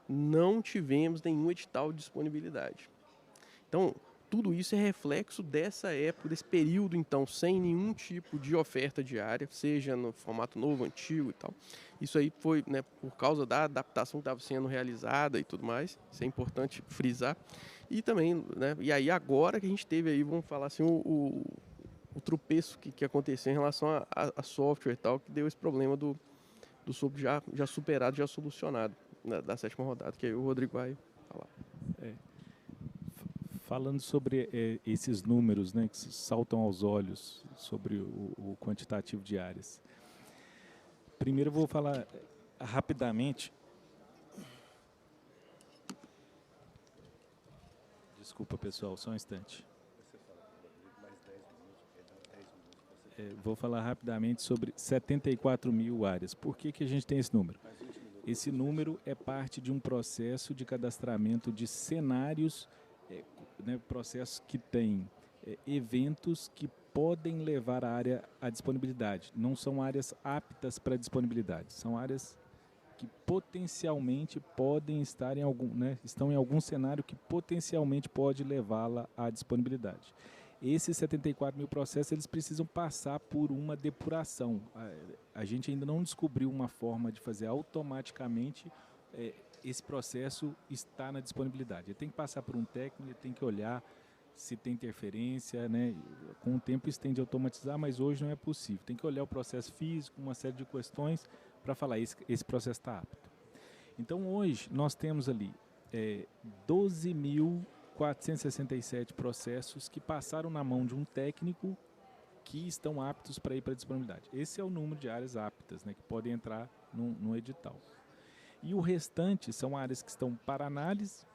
não tivemos nenhum edital de disponibilidade. Então, tudo isso é reflexo dessa época, desse período, então, sem nenhum tipo de oferta diária, seja no formato novo, antigo e tal. Isso aí foi, né, por causa da adaptação que estava sendo realizada e tudo mais. Isso é importante frisar. E também, né, e aí agora que a gente teve aí, vamos falar assim, o tropeço que aconteceu em relação a software e tal, que deu esse problema do SOP já superado, já solucionado, né, da 7ª rodada, que aí o Rodrigo vai falar. Falando sobre esses números, né, que saltam aos olhos sobre o quantitativo de áreas. Primeiro eu vou falar rapidamente. Desculpa, pessoal, só um instante. Vou falar rapidamente sobre 74 mil áreas. Por que a gente tem esse número? Esse número é parte de um processo de cadastramento de cenários, né, processos que têm eventos que podem levar a área à disponibilidade. Não são áreas aptas para disponibilidade, são áreas que potencialmente podem estar em algum, né, estão em algum cenário que potencialmente pode levá-la à disponibilidade. Esses 74 mil processos, eles precisam passar por uma depuração. A gente ainda não descobriu uma forma de fazer automaticamente esse processo estar na disponibilidade. Ele tem que passar por um técnico, ele tem que olhar se tem interferência, né? Com o tempo isso tende a automatizar, mas hoje não é possível. Tem que olhar o processo físico, uma série de questões para falar esse processo está apto. Então hoje nós temos ali 12.467 processos que passaram na mão de um técnico que estão aptos para ir para a disponibilidade. Esse é o número de áreas aptas, né, que podem entrar no edital. E o restante são áreas que estão para análise,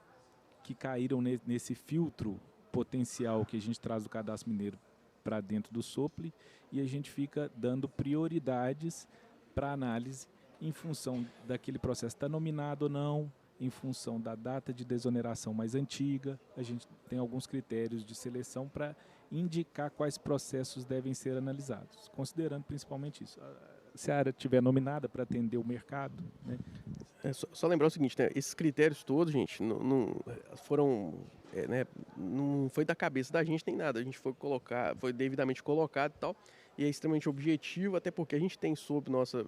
que caíram nesse filtro potencial que a gente traz do Cadastro Mineiro para dentro do SOPLE, e a gente fica dando prioridades para análise em função daquele processo estar nominado ou não, em função da data de desoneração mais antiga. A gente tem alguns critérios de seleção para indicar quais processos devem ser analisados, considerando principalmente isso. Se a área estiver nominada para atender o mercado, né? Só lembrar o seguinte, né? Esses critérios todos, gente, não foram, né, não foi da cabeça da gente nem nada. A gente foi devidamente colocado e tal, e é extremamente objetivo, até porque a gente tem sob nossa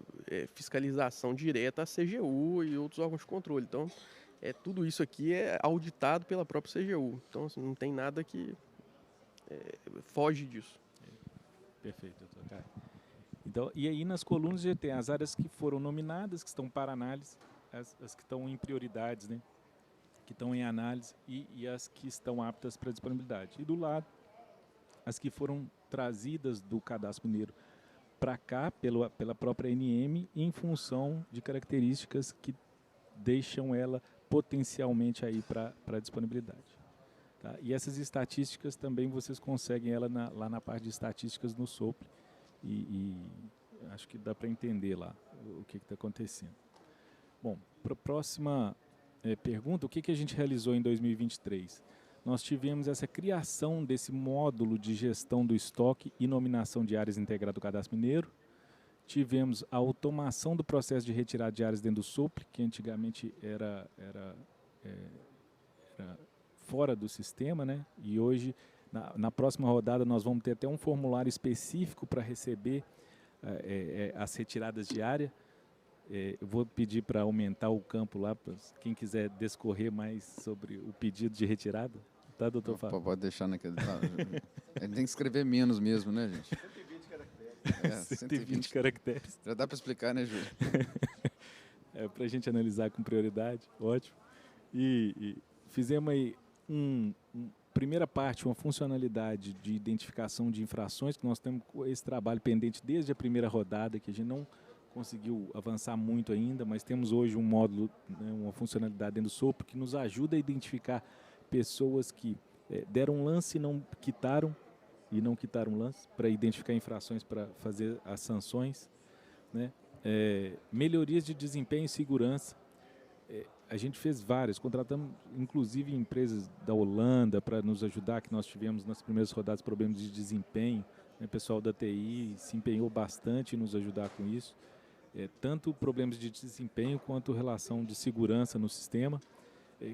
fiscalização direta a CGU e outros órgãos de controle. Então, tudo isso aqui é auditado pela própria CGU. Então, assim, não tem nada que foge disso. Perfeito, doutor Caio. Então, e aí nas colunas já tem as áreas que foram nominadas, que estão para análise, as que estão em prioridades, né, que estão em análise, e as que estão aptas para disponibilidade. E do lado, as que foram trazidas do Cadastro Mineiro para cá pela própria ANM em função de características que deixam ela potencialmente aí para a disponibilidade. Tá? E essas estatísticas também vocês conseguem ela lá na parte de estatísticas no SOPLE, e acho que dá para entender lá o que está acontecendo. Bom, para a próxima pergunta, o que a gente realizou em 2023? Nós tivemos essa criação desse módulo de gestão do estoque e nominação de áreas integrado do Cadastro Mineiro. Tivemos a automação do processo de retirada de áreas dentro do SOPLE, que antigamente era fora do sistema, né? E hoje, na próxima rodada, nós vamos ter até um formulário específico para receber as retiradas de área. Eu vou pedir para aumentar o campo lá, para quem quiser discorrer mais sobre o pedido de retirada. Tá, doutor Fábio? Pode deixar naquele... Ele tem que escrever menos mesmo, né, gente? 120 caracteres. Já dá para explicar, né, Júlio? Para a gente analisar com prioridade, ótimo. E fizemos aí primeira parte, uma funcionalidade de identificação de infrações, que nós temos esse trabalho pendente desde a primeira rodada, que a gente não conseguiu avançar muito ainda, mas temos hoje um módulo, né, uma funcionalidade dentro do Sopro que nos ajuda a identificar pessoas que deram lance e não quitaram lance, para identificar infrações, para fazer as sanções, né? Melhorias de desempenho e segurança. A gente fez várias, contratamos inclusive empresas da Holanda para nos ajudar, que nós tivemos nas primeiras rodadas problemas de desempenho, né? O pessoal da TI se empenhou bastante em nos ajudar com isso, tanto problemas de desempenho quanto relação de segurança no sistema.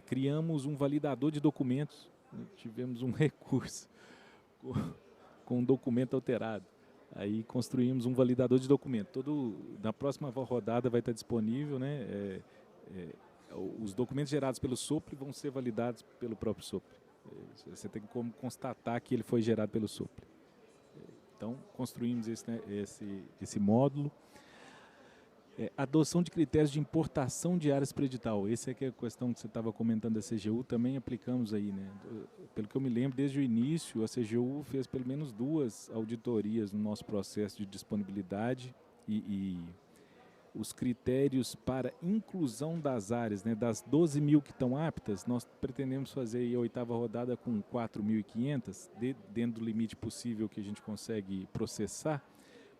Criamos um validador de documentos, né? Tivemos um recurso com um documento alterado. Aí construímos um validador de documento. Na próxima rodada vai estar disponível, né? Os documentos gerados pelo Sopro vão ser validados pelo próprio Sopro. Você tem como constatar que ele foi gerado pelo Sopro. Então, construímos esse módulo. Adoção de critérios de importação de áreas para edital. Essa é que é a questão que você estava comentando da CGU, também aplicamos aí, né? Pelo que eu me lembro, desde o início, a CGU fez pelo menos 2 auditorias no nosso processo de disponibilidade e os critérios para inclusão das áreas, né, das 12 mil que estão aptas, nós pretendemos fazer aí a 8ª rodada com 4.500, dentro do limite possível que a gente consegue processar.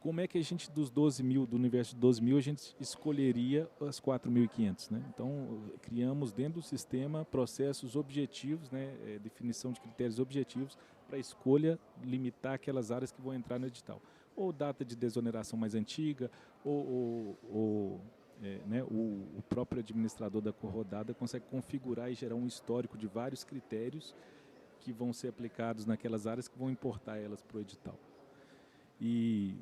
Como é que a gente, dos 12 mil, do universo de 12 mil, a gente escolheria as 4.500, né? Então, criamos dentro do sistema processos objetivos, né, definição de critérios objetivos para escolha, limitar aquelas áreas que vão entrar no edital. Ou data de desoneração mais antiga, né, o próprio administrador da rodada consegue configurar e gerar um histórico de vários critérios que vão ser aplicados naquelas áreas que vão importar elas para o edital. E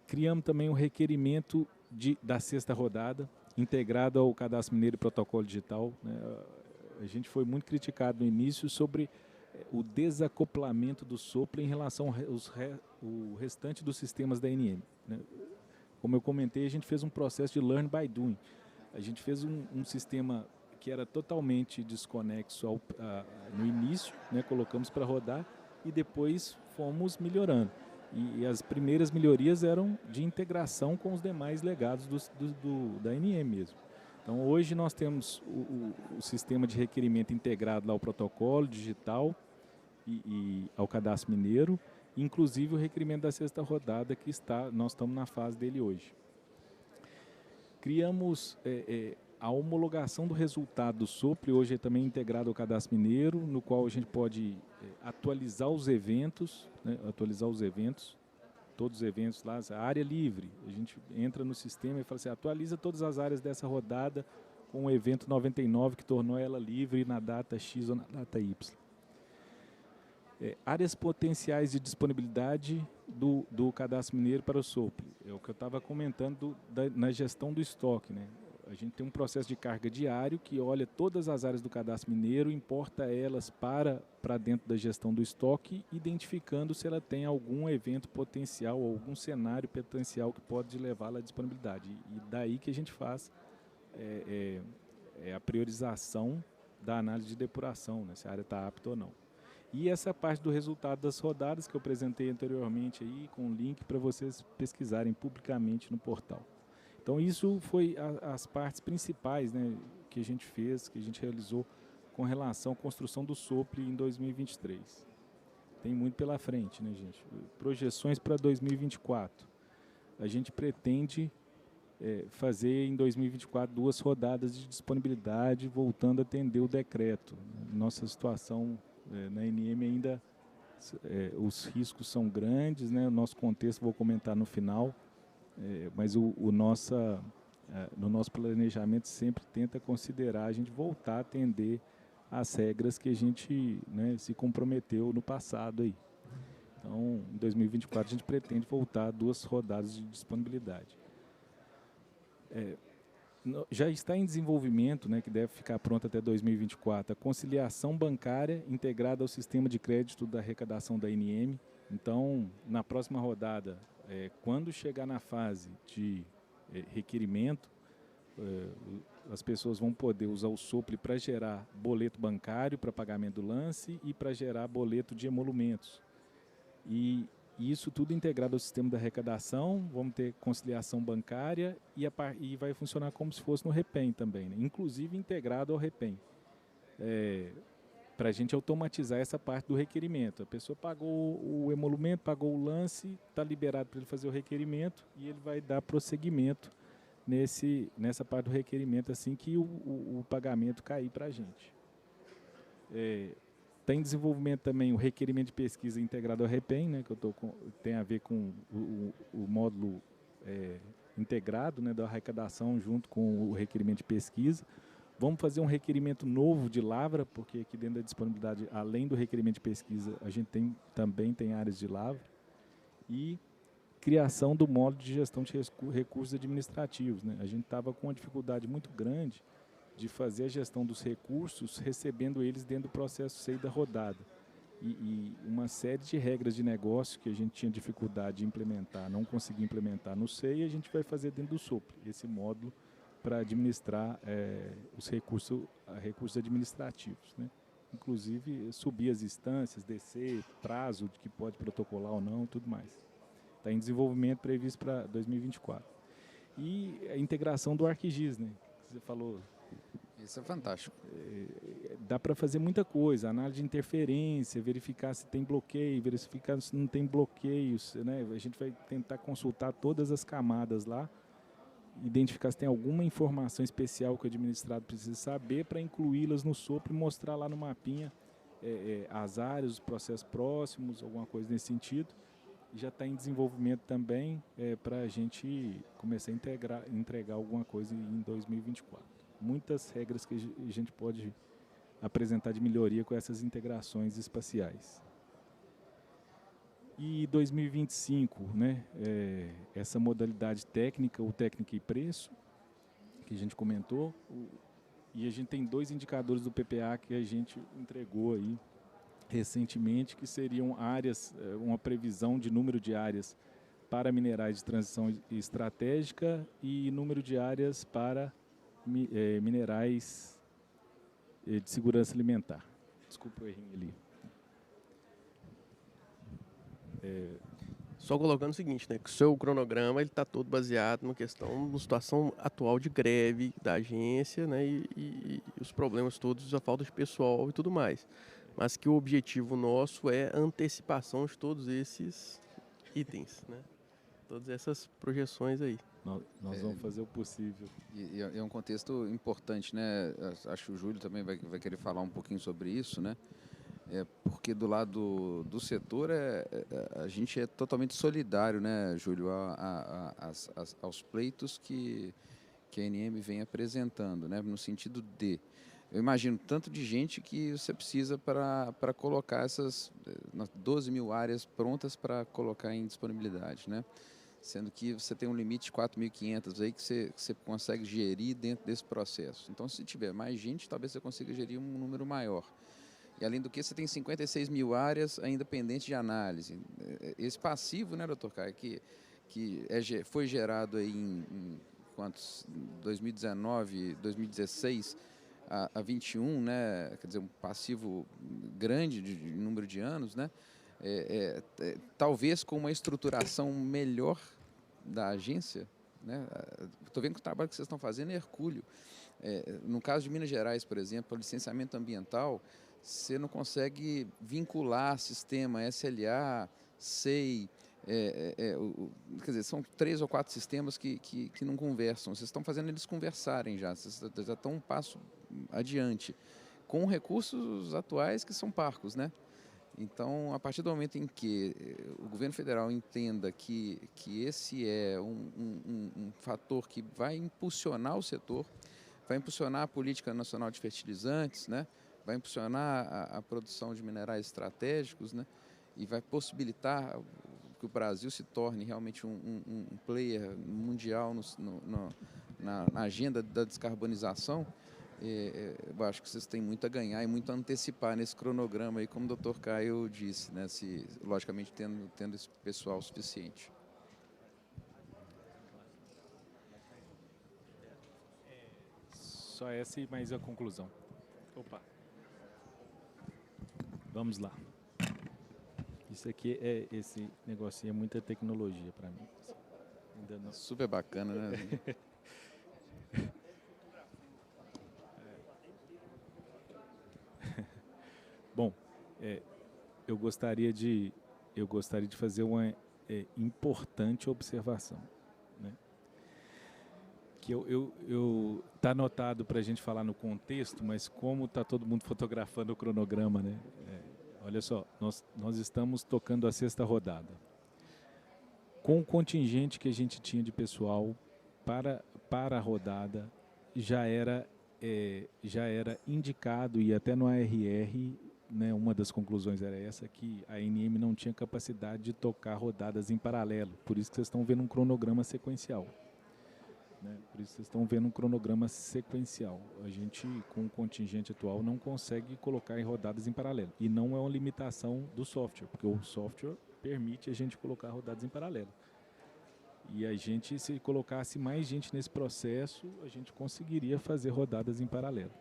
criamos também um requerimento da 6ª rodada, integrado ao Cadastro Mineiro e Protocolo Digital, né? A gente foi muito criticado no início sobre o desacoplamento do Sopro em relação ao restante dos sistemas da ANM, né? Como eu comentei, a gente fez um processo de learn by doing. A gente fez um sistema que era totalmente desconexo no início, né? Colocamos para rodar e depois fomos melhorando. E as primeiras melhorias eram de integração com os demais legados da ANM mesmo. Então, hoje nós temos o sistema de requerimento integrado lá ao protocolo digital e ao Cadastro Mineiro, inclusive o requerimento da 6ª rodada, que nós estamos na fase dele hoje. Criamos a homologação do resultado do Sopro, hoje é também integrado ao Cadastro Mineiro, no qual a gente pode atualizar os eventos, né, todos os eventos lá, a área livre. A gente entra no sistema e fala assim, atualiza todas as áreas dessa rodada com o evento 99 que tornou ela livre na data X ou na data Y. Áreas potenciais de disponibilidade do Cadastro Mineiro para o Sopro. É o que eu estava comentando na gestão do estoque, né? A gente tem um processo de carga diário que olha todas as áreas do Cadastro Mineiro, importa elas para dentro da gestão do estoque, identificando se ela tem algum evento potencial ou algum cenário potencial que pode levá-la à disponibilidade. E daí que a gente faz a priorização da análise de depuração, né, se a área está apta ou não. E essa parte do resultado das rodadas que eu apresentei anteriormente aí, com link para vocês pesquisarem publicamente no portal. Então, isso foi as partes principais, né, que a gente fez, que a gente realizou com relação à construção do Sopro em 2023. Tem muito pela frente, né, gente? Projeções para 2024. A gente pretende fazer em 2024 2 rodadas de disponibilidade, voltando a atender o decreto. Nossa situação na ANM ainda, os riscos são grandes, né? O nosso contexto vou comentar no final. Mas no nosso planejamento sempre tenta considerar a gente voltar a atender às regras que a gente, né, se comprometeu no passado aí. Então, em 2024 a gente pretende voltar a 2 rodadas de disponibilidade. Já está em desenvolvimento, né, que deve ficar pronto até 2024, a conciliação bancária integrada ao sistema de crédito da arrecadação da ANM. Então, na próxima rodada, quando chegar na fase de requerimento, as pessoas vão poder usar o Sopro para gerar boleto bancário para pagamento do lance e para gerar boleto de emolumentos. E E isso tudo integrado ao sistema da arrecadação, vamos ter conciliação bancária e vai funcionar como se fosse no REPEM também, né? Inclusive integrado ao REPEM. Para a gente automatizar essa parte do requerimento. A pessoa pagou o emolumento, pagou o lance, está liberado para ele fazer o requerimento e ele vai dar prosseguimento nessa parte do requerimento assim que o pagamento cair para a gente. Está em desenvolvimento também o requerimento de pesquisa integrado ao REPEM, né, que tem a ver com o módulo integrado, né, da arrecadação junto com o requerimento de pesquisa. Vamos fazer um requerimento novo de lavra, porque aqui dentro da disponibilidade, além do requerimento de pesquisa, a gente também tem áreas de lavra. E criação do módulo de gestão de recursos administrativos, né? A gente estava com uma dificuldade muito grande de fazer a gestão dos recursos, recebendo eles dentro do processo SEI da rodada. E uma série de regras de negócio que a gente tinha dificuldade de implementar, não conseguia implementar no SEI, a gente vai fazer dentro do SOPLE, esse módulo para administrar os recursos administrativos, né? Inclusive subir as instâncias, descer, prazo de que pode protocolar ou não, tudo mais. Está em desenvolvimento previsto para 2024. E a integração do ArcGIS, né? Você falou. Isso é fantástico. Dá para fazer muita coisa, análise de interferência, verificar se tem bloqueio, verificar se não tem bloqueios, né? A gente vai tentar consultar todas as camadas lá, identificar se tem alguma informação especial que o administrado precisa saber para incluí-las no SOPR e mostrar lá no mapinha as áreas, os processos próximos, alguma coisa nesse sentido. E já está em desenvolvimento também para a gente começar a entregar alguma coisa em 2024. Muitas regras que a gente pode apresentar de melhoria com essas integrações espaciais. E 2025, né, essa modalidade técnica, o técnica e preço, que a gente comentou, e a gente tem 2 indicadores do PPA que a gente entregou aí recentemente, que seriam áreas, uma previsão de número de áreas para minerais de transição estratégica e número de áreas para minerais de segurança alimentar. Desculpa o errinho ali. Só colocando o seguinte, né, que o seu cronograma ele está todo baseado na situação atual de greve da agência, né, e os problemas todos, a falta de pessoal e tudo mais. Mas que o objetivo nosso é a antecipação de todos esses itens, né, todas essas projeções aí. Nós vamos fazer o possível. E é um contexto importante, né? Acho que o Júlio também vai querer falar um pouquinho sobre isso, né? Porque do lado do setor a gente é totalmente solidário, né, Júlio, aos pleitos que a ANM vem apresentando, né? No sentido de, eu imagino tanto de gente que você precisa para colocar essas 12 mil áreas prontas para colocar em disponibilidade, né? Sendo que você tem um limite de 4.500 aí que você consegue gerir dentro desse processo. Então, se tiver mais gente, talvez você consiga gerir um número maior. E, além do que, você tem 56 mil áreas ainda pendentes de análise. Esse passivo, né, doutor Caio, que foi gerado aí em quantos? 2019, 2016 a 21, né? Quer dizer, um passivo grande de número de anos, né? Talvez com uma estruturação melhor da agência, né? Estou vendo que o trabalho que vocês estão fazendo é hercúleo. No caso de Minas Gerais, por exemplo, o licenciamento ambiental, você não consegue vincular sistema SLA, SEI, quer dizer, são 3 ou 4 sistemas que não conversam. Vocês estão fazendo eles conversarem já, vocês já estão um passo adiante, com recursos atuais que são parcos, né? Então, a partir do momento em que o governo federal entenda que esse é um fator que vai impulsionar o setor, vai impulsionar a política nacional de fertilizantes, né? Vai impulsionar a produção de minerais estratégicos, né? E vai possibilitar que o Brasil se torne realmente um player mundial na agenda da descarbonização. Eu acho que vocês têm muito a ganhar e muito a antecipar nesse cronograma aí, como o doutor Caio disse, né? Logicamente tendo esse pessoal suficiente. Só essa e mais a conclusão. Opa. Vamos lá. Isso aqui esse negocinho é muita tecnologia para mim. Ainda não. Super bacana, né? Bom, eu gostaria de fazer uma importante observação, né? Que tá anotado para a gente falar no contexto, mas como tá todo mundo fotografando o cronograma, né? Olha só, nós estamos tocando a 6ª rodada. Com o contingente que a gente tinha de pessoal para a rodada, já era indicado, e até no ARR, né, uma das conclusões era essa, que a ANM não tinha capacidade de tocar rodadas em paralelo. Por isso que vocês estão vendo um cronograma sequencial. Né? Por isso vocês estão vendo um cronograma sequencial. A gente, com o contingente atual, não consegue colocar em rodadas em paralelo. E não é uma limitação do software, porque o software permite a gente colocar rodadas em paralelo. E a gente, se colocasse mais gente nesse processo, a gente conseguiria fazer rodadas em paralelo.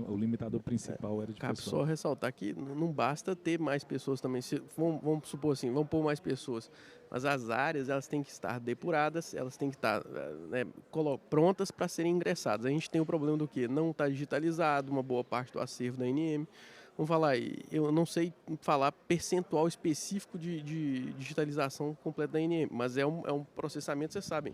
O limitador principal era de Cabe pessoal. só ressaltar que não basta ter mais pessoas também. Vamos supor assim, vamos pôr mais pessoas. Mas as áreas, elas têm que estar depuradas, elas têm que estar, né, prontas para serem ingressadas. A gente tem o problema do quê? Não está digitalizado uma boa parte do acervo da ANM. Vamos falar aí, eu não sei falar percentual específico de digitalização completa da ANM, mas é um processamento, vocês sabem.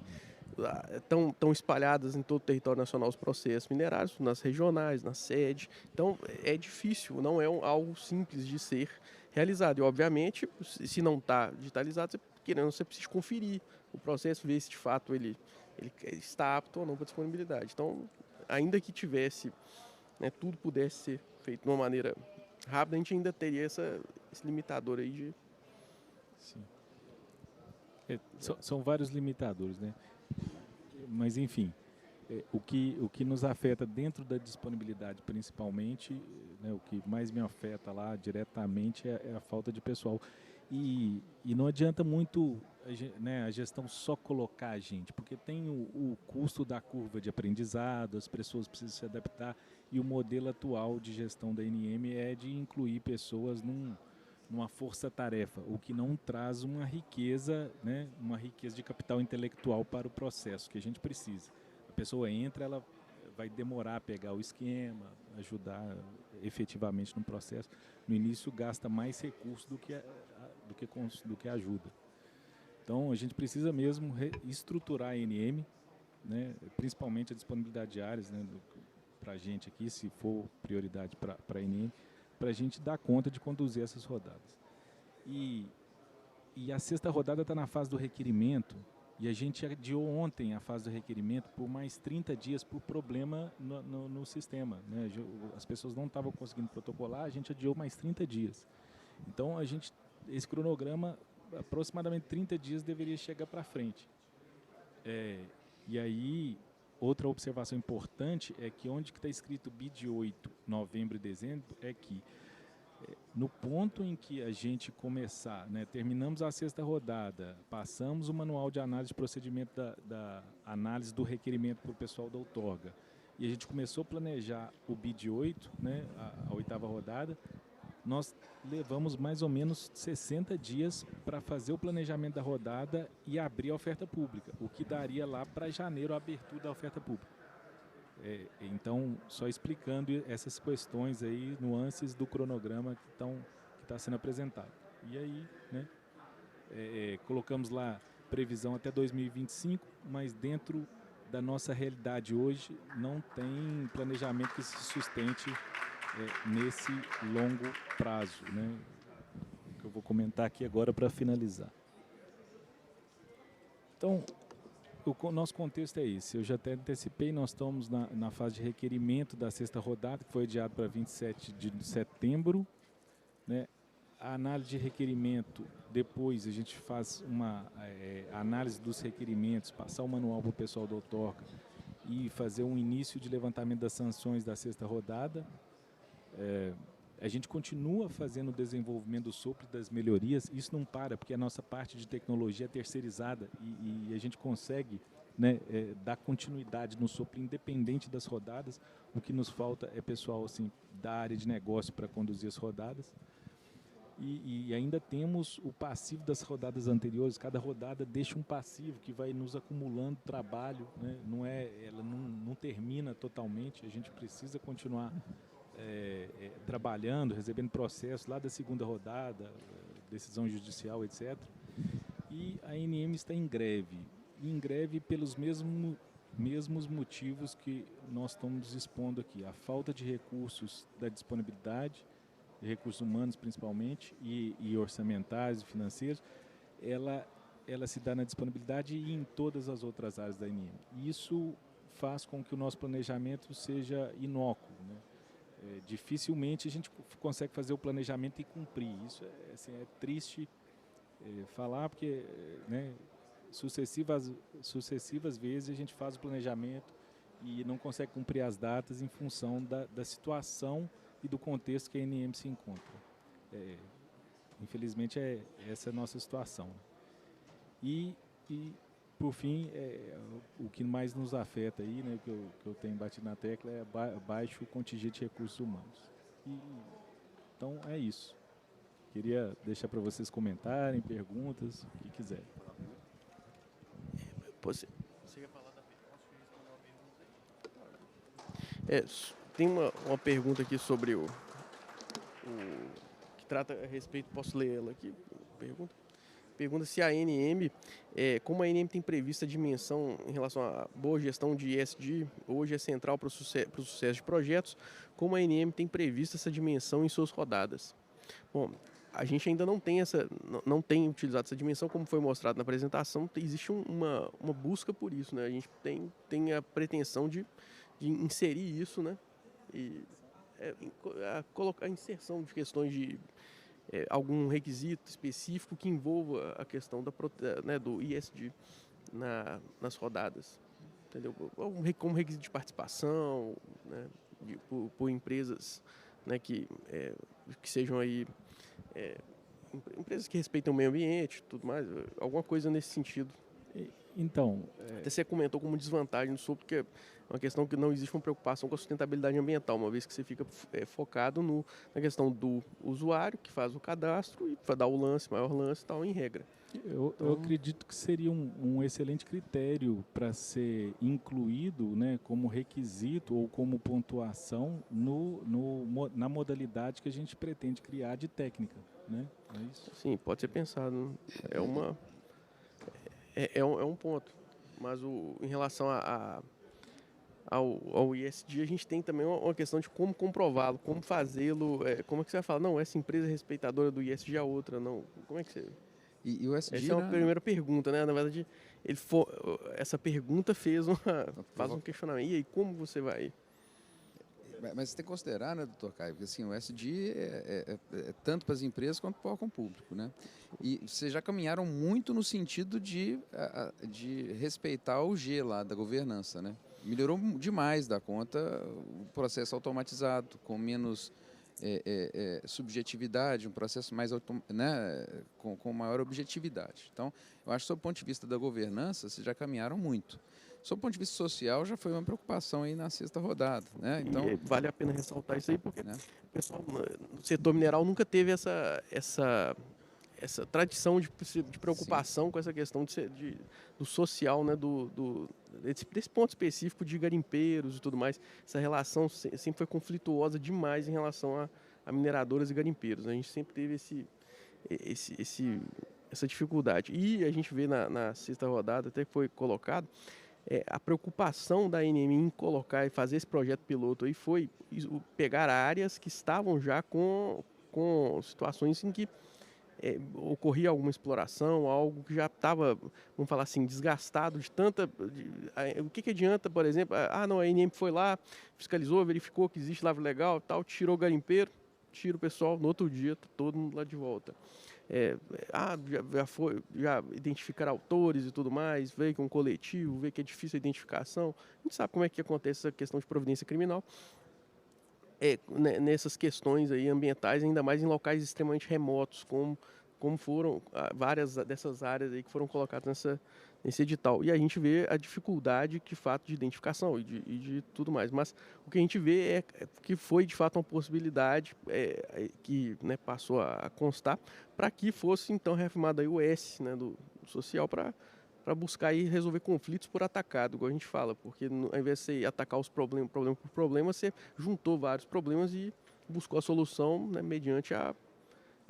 Estão espalhadas em todo o território nacional os processos minerários, nas regionais, na sede. Então, é difícil, não é algo simples de ser realizado. E, obviamente, se não está digitalizado, você precisa conferir o processo, ver se de fato ele está apto ou não para disponibilidade. Então, ainda que tivesse, né, tudo pudesse ser feito de uma maneira rápida, a gente ainda teria esse limitador aí de... Sim. São vários limitadores, né? Mas, enfim, o que nos afeta dentro da disponibilidade, principalmente, né, o que mais me afeta lá diretamente é a falta de pessoal. E não adianta muito, né, a gestão só colocar a gente, porque tem o custo da curva de aprendizado, as pessoas precisam se adaptar, e o modelo atual de gestão da ANM é de incluir pessoas numa força-tarefa, o que não traz uma riqueza, né, uma riqueza de capital intelectual para o processo que a gente precisa. A pessoa entra, ela vai demorar a pegar o esquema, ajudar efetivamente no processo. No início gasta mais recursos do que ajuda. Então a gente precisa mesmo estruturar a ANM, né, principalmente a disponibilidade de áreas, né, para a gente aqui, se for prioridade para a ANM, para a gente dar conta de conduzir essas rodadas. E a 6ª rodada está na fase do requerimento, e a gente adiou ontem a fase do requerimento por mais 30 dias por problema no sistema, né? As pessoas não estavam conseguindo protocolar, a gente adiou mais 30 dias. Então, esse cronograma, aproximadamente 30 dias, deveria chegar para frente. E aí, outra observação importante é que onde está escrito BID 8, novembro e dezembro, é que no ponto em que a gente começar, né, terminamos a 6ª rodada, passamos o manual de análise de procedimento da análise do requerimento para o pessoal da outorga, e a gente começou a planejar o BID 8, né, a 8ª rodada, nós levamos mais ou menos 60 dias para fazer o planejamento da rodada e abrir a oferta pública, o que daria lá para janeiro a abertura da oferta pública. Então, só explicando essas questões aí, nuances do cronograma que está sendo apresentado. E aí, né, colocamos lá previsão até 2025, mas dentro da nossa realidade hoje não tem planejamento que se sustente nesse longo prazo, né, que eu vou comentar aqui agora para finalizar. Então, o nosso contexto é esse. Eu já até antecipei, nós estamos na fase de requerimento da 6ª rodada, que foi adiado para 27 de setembro. Né? A análise de requerimento, depois a gente faz uma análise dos requerimentos, passar o manual para o pessoal da outorga e fazer um início de levantamento das sanções da 6ª rodada. A gente continua fazendo o desenvolvimento do sopro das melhorias, isso não para, porque a nossa parte de tecnologia é terceirizada e a gente consegue, né, dar continuidade no sopro independente das rodadas. O que nos falta é pessoal assim, da área de negócio para conduzir as rodadas. E ainda temos o passivo das rodadas anteriores. Cada rodada deixa um passivo que vai nos acumulando trabalho, né? Ela não termina totalmente. A gente precisa continuar trabalhando, recebendo processos lá da segunda rodada, decisão judicial, etc. E a ANM está em greve pelos mesmos motivos que nós estamos expondo aqui. A falta de recursos da disponibilidade, de recursos humanos principalmente, e orçamentários e financeiros, ela se dá na disponibilidade e em todas as outras áreas da ANM. Isso faz com que o nosso planejamento seja inócuo, né? Dificilmente a gente consegue fazer o planejamento e cumprir. Isso é triste falar, porque né, sucessivas vezes a gente faz o planejamento e não consegue cumprir as datas em função da situação e do contexto que a ANM se encontra. Infelizmente, essa é a nossa situação. E por fim, o que mais nos afeta aí, né, que eu tenho batido na tecla, é baixo contingente de recursos humanos. Então, é isso. Queria deixar para vocês comentarem, perguntas, o que quiserem. Você quer falar da pergunta? Tem uma pergunta aqui sobre que trata a respeito, posso ler ela aqui? Pergunta se a ANM, como a ANM tem prevista a dimensão em relação à boa gestão de ESG, hoje é central para o sucesso de projetos, como a ANM tem prevista essa dimensão em suas rodadas. Bom, a gente ainda não tem utilizado essa dimensão, como foi mostrado na apresentação, existe uma busca por isso, né? A gente tem a pretensão de inserir isso, né? E a inserção de questões de algum requisito específico que envolva a questão do ESG nas rodadas, entendeu? Como requisito de participação, né, por empresas, né, que sejam aí empresas que respeitam o meio ambiente, tudo mais, alguma coisa nesse sentido. Então, até você comentou como desvantagem porque é uma questão que não existe uma preocupação com a sustentabilidade ambiental, uma vez que você fica focado na questão do usuário que faz o cadastro e vai dar o maior lance e tal, em regra. Eu acredito que seria um excelente critério para ser incluído, né, como requisito ou como pontuação na modalidade que a gente pretende criar de técnica, né? É isso? Sim, pode ser pensado. É um ponto. Mas em relação ao ESG, a gente tem também uma questão de como comprová-lo, como fazê-lo, como é que você vai falar, não, essa empresa é respeitadora do ESG, a outra não. Como é que você... E o ESG, essa é uma primeira pergunta, né? Na verdade, essa pergunta faz um questionamento. E aí, como você vai... Mas você tem que considerar, né, doutor Caio, porque assim, o ESG é tanto para as empresas quanto para o órgão público, né? E vocês já caminharam muito no sentido de respeitar o G lá da governança, né? Melhorou demais da conta o processo automatizado, com menos subjetividade, um processo mais né, com maior objetividade. Então, eu acho que, sob o ponto de vista da governança, vocês já caminharam muito. Sob o ponto de vista social, já foi uma preocupação aí na sexta rodada, né? Então, vale a pena ressaltar isso aí, porque o pessoal no setor mineral nunca teve essa tradição de preocupação, sim, com essa questão do social, né, desse ponto específico de garimpeiros e tudo mais. Essa relação sempre foi conflituosa demais em relação a mineradoras e garimpeiros. A gente sempre teve essa dificuldade. E a gente vê na sexta rodada, até que foi colocado, a preocupação da ANM em colocar e fazer esse projeto piloto aí foi pegar áreas que estavam já com situações em que ocorria alguma exploração, algo que já estava, vamos falar assim, desgastado de tanta... o que adianta, por exemplo, não, a ANM foi lá, fiscalizou, verificou que existe lavra legal, tal, tirou o garimpeiro, tira o pessoal, no outro dia tá todo mundo lá de volta. Já identificar autores e tudo mais, ver que é um coletivo, ver que é difícil a identificação. A gente sabe como é que acontece essa questão de providência criminal. Nessas questões aí ambientais, ainda mais em locais extremamente remotos, como foram várias dessas áreas aí que foram colocadas nesse edital. E a gente vê a dificuldade de fato de identificação e de tudo mais. Mas o que a gente vê é que foi de fato uma possibilidade que, né, passou a constar para que fosse então reafirmado aí o S, né, do social para buscar aí resolver conflitos por atacado, igual a gente fala, porque ao invés de você atacar os problemas problema por problema, você juntou vários problemas e buscou a solução, né, mediante a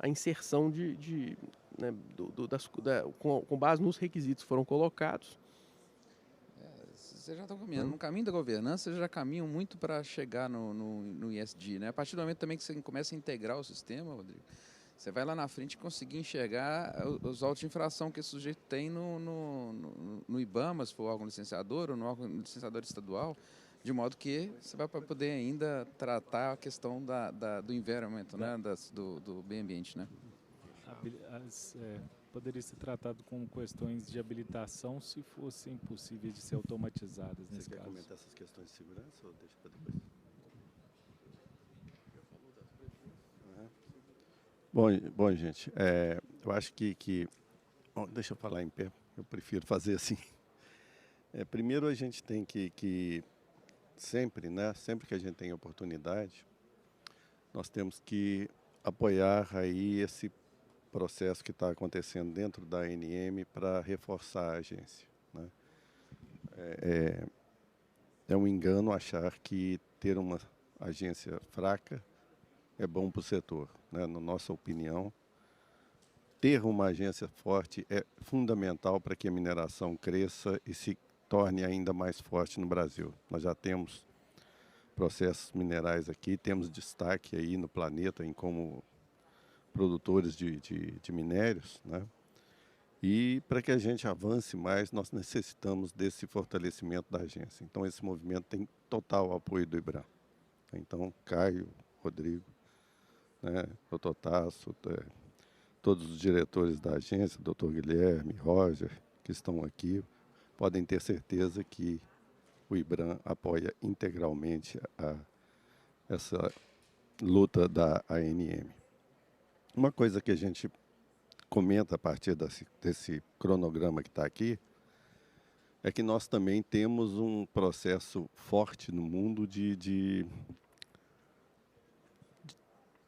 inserção né, com base nos requisitos que foram colocados. Vocês já estão caminhando. No caminho da governança, vocês já caminham muito para chegar no ESG, né? A partir do momento também que você começa a integrar o sistema, Rodrigo, você vai lá na frente e conseguir enxergar os autos de infração que esse sujeito tem no IBAMA, se for órgão licenciador, ou no órgão licenciador estadual, de modo que você vai poder ainda tratar a questão do environment, né? do meio ambiente, né? Poderia ser tratado como questões de habilitação se fossem possíveis de ser automatizadas nesse caso. Você quer comentar essas questões de segurança ou deixa para depois? Bom, gente, eu acho que bom, deixa eu falar em pé, eu prefiro fazer assim. Primeiro a gente tem que sempre, né, sempre que a gente tem oportunidade, nós temos que apoiar aí esse processo que está acontecendo dentro da ANM para reforçar a agência, né? É um engano achar que ter uma agência fraca é bom para o setor, né? Na nossa opinião, ter uma agência forte é fundamental para que a mineração cresça e se torne ainda mais forte no Brasil. Nós já temos processos minerais aqui, temos destaque aí no planeta em como produtores de minérios, né? E para que a gente avance mais, nós necessitamos desse fortalecimento da agência. Então, esse movimento tem total apoio do IBRAM. Então, Caio, Rodrigo, né, doutor Tasso, todos os diretores da agência, doutor Guilherme, Roger, que estão aqui, podem ter certeza que o IBRAM apoia integralmente essa luta da ANM. Uma coisa que a gente comenta a partir desse cronograma que está aqui é que nós também temos um processo forte no mundo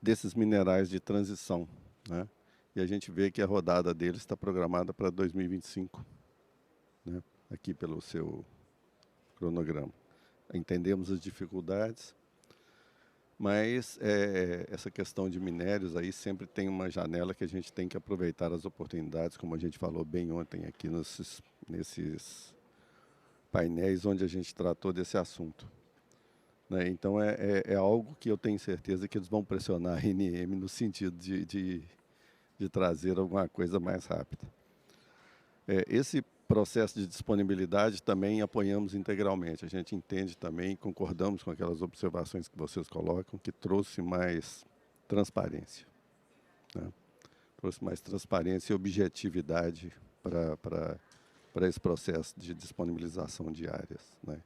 desses minerais de transição, né? E a gente vê que a rodada deles está programada para 2025, né? Aqui pelo seu cronograma. Entendemos as dificuldades, mas essa questão de minérios aí sempre tem uma janela que a gente tem que aproveitar as oportunidades, como a gente falou bem ontem aqui nesses painéis onde a gente tratou desse assunto, né? Então é algo que eu tenho certeza que eles vão pressionar a ANM no sentido de trazer alguma coisa mais rápida. Esse processo de disponibilidade também apoiamos integralmente. A gente entende também, concordamos com aquelas observações que vocês colocam, que trouxe mais transparência, né? Trouxe mais transparência e objetividade para esse processo de disponibilização de áreas, né?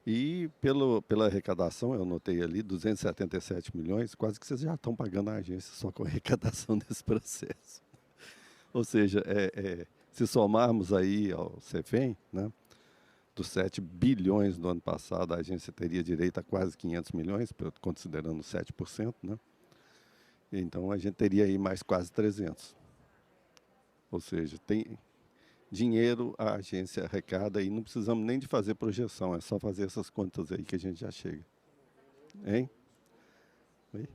E pela arrecadação, eu notei ali, 277 milhões, quase que vocês já estão pagando a agência só com a arrecadação desse processo. Ou seja, se somarmos aí ao CEFEM, né, dos 7 bilhões do ano passado, a agência teria direito a quase 500 milhões, considerando 7%, né? Então, a gente teria aí mais quase 300. Ou seja, tem dinheiro, a agência arrecada e não precisamos nem de fazer projeção, é só fazer essas contas aí que a gente já chega. Hein? Oi?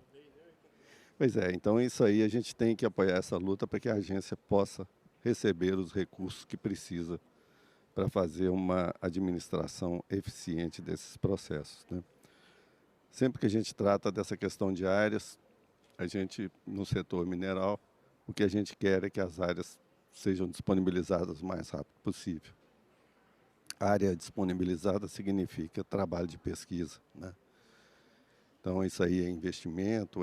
Pois então isso aí a gente tem que apoiar essa luta para que a agência possa receber os recursos que precisa para fazer uma administração eficiente desses processos, né? Sempre que a gente trata dessa questão de áreas, a gente, no setor mineral, o que a gente quer é que as áreas sejam disponibilizadas o mais rápido possível. Área disponibilizada significa trabalho de pesquisa, né? Então, isso aí é investimento,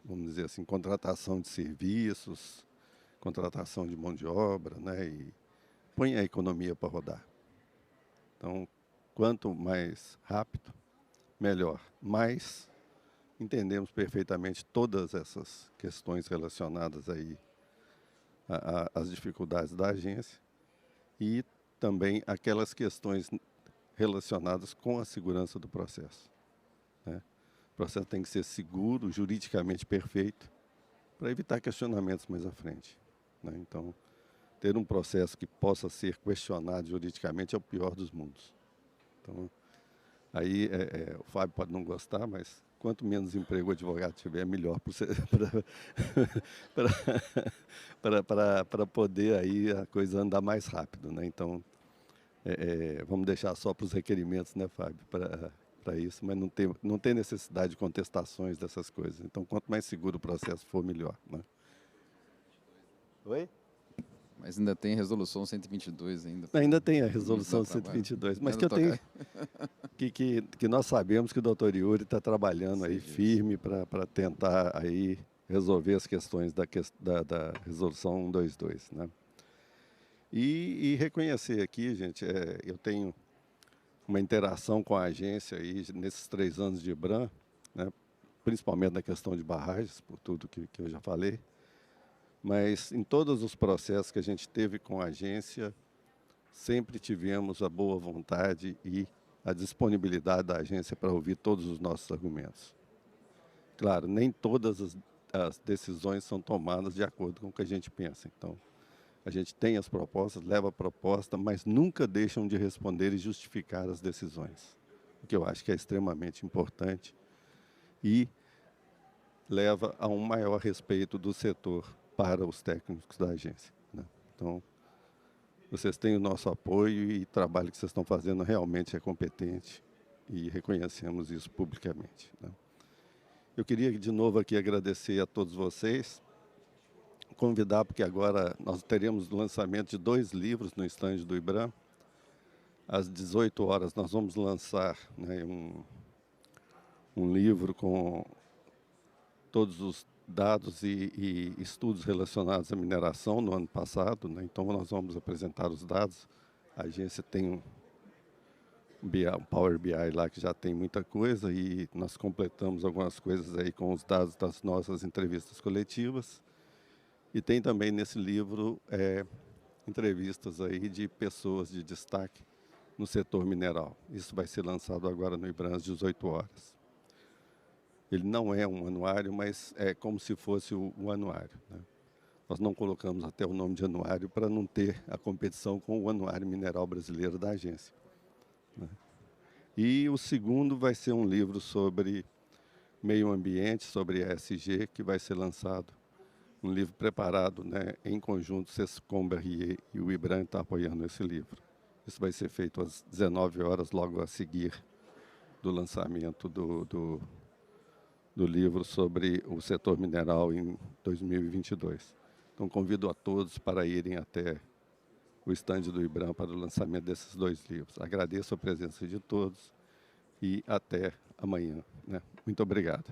vamos dizer assim, contratação de serviços, contratação de mão de obra, né? E põe a economia para rodar. Então, quanto mais rápido, melhor. Mas entendemos perfeitamente todas essas questões relacionadas aí às dificuldades da agência e também aquelas questões relacionadas com a segurança do processo, né? O processo tem que ser seguro, juridicamente perfeito, para evitar questionamentos mais à frente, né? Então, ter um processo que possa ser questionado juridicamente é o pior dos mundos. Então, aí o Fábio pode não gostar, mas quanto menos emprego o advogado tiver, melhor para poder aí a coisa andar mais rápido, né? Então, vamos deixar só para os requerimentos, né, Fábio, para isso, mas não tem necessidade de contestações dessas coisas. Então, quanto mais seguro o processo for, melhor, né? Oi? Mas ainda tem resolução 122 ainda. Ainda tem a resolução 122, mas que nós sabemos que o doutor Yuri está trabalhando aí firme para tentar aí resolver as questões da resolução 122, né? E reconhecer aqui, gente, eu tenho uma interação com a agência aí nesses 3 anos de IBRAM, né, principalmente na questão de barragens, por tudo que eu já falei, mas em todos os processos que a gente teve com a agência, sempre tivemos a boa vontade e a disponibilidade da agência para ouvir todos os nossos argumentos. Claro, nem todas as decisões são tomadas de acordo com o que a gente pensa. Então, a gente tem as propostas, leva a proposta, mas nunca deixam de responder e justificar as decisões, o que eu acho que é extremamente importante e leva a um maior respeito do setor para os técnicos da agência, né? Então, vocês têm o nosso apoio e o trabalho que vocês estão fazendo realmente é competente e reconhecemos isso publicamente, né? Eu queria de novo aqui agradecer a todos vocês, convidar, porque agora nós teremos o lançamento de 2 livros no estande do IBRAM. Às 18 horas nós vamos lançar, né, um livro com todos os dados e estudos relacionados à mineração no ano passado, né? Então nós vamos apresentar os dados. A agência tem um Power BI lá que já tem muita coisa e nós completamos algumas coisas aí com os dados das nossas entrevistas coletivas. E tem também nesse livro entrevistas aí de pessoas de destaque no setor mineral. Isso vai ser lançado agora no IBRAM às 18 horas. Ele não é um anuário, mas é como se fosse um anuário, né? Nós não colocamos até o nome de anuário para não ter a competição com o Anuário Mineral Brasileiro da agência, né? E o segundo vai ser um livro sobre meio ambiente, sobre ESG, que vai ser lançado. Um livro preparado, né, em conjunto, Sescom Barrier e o IBRAM está apoiando esse livro. Isso vai ser feito às 19 horas, logo a seguir do lançamento do livro sobre o setor mineral em 2022. Então, convido a todos para irem até o estande do IBRAM para o lançamento desses 2 livros. Agradeço a presença de todos e até amanhã, né? Muito obrigado.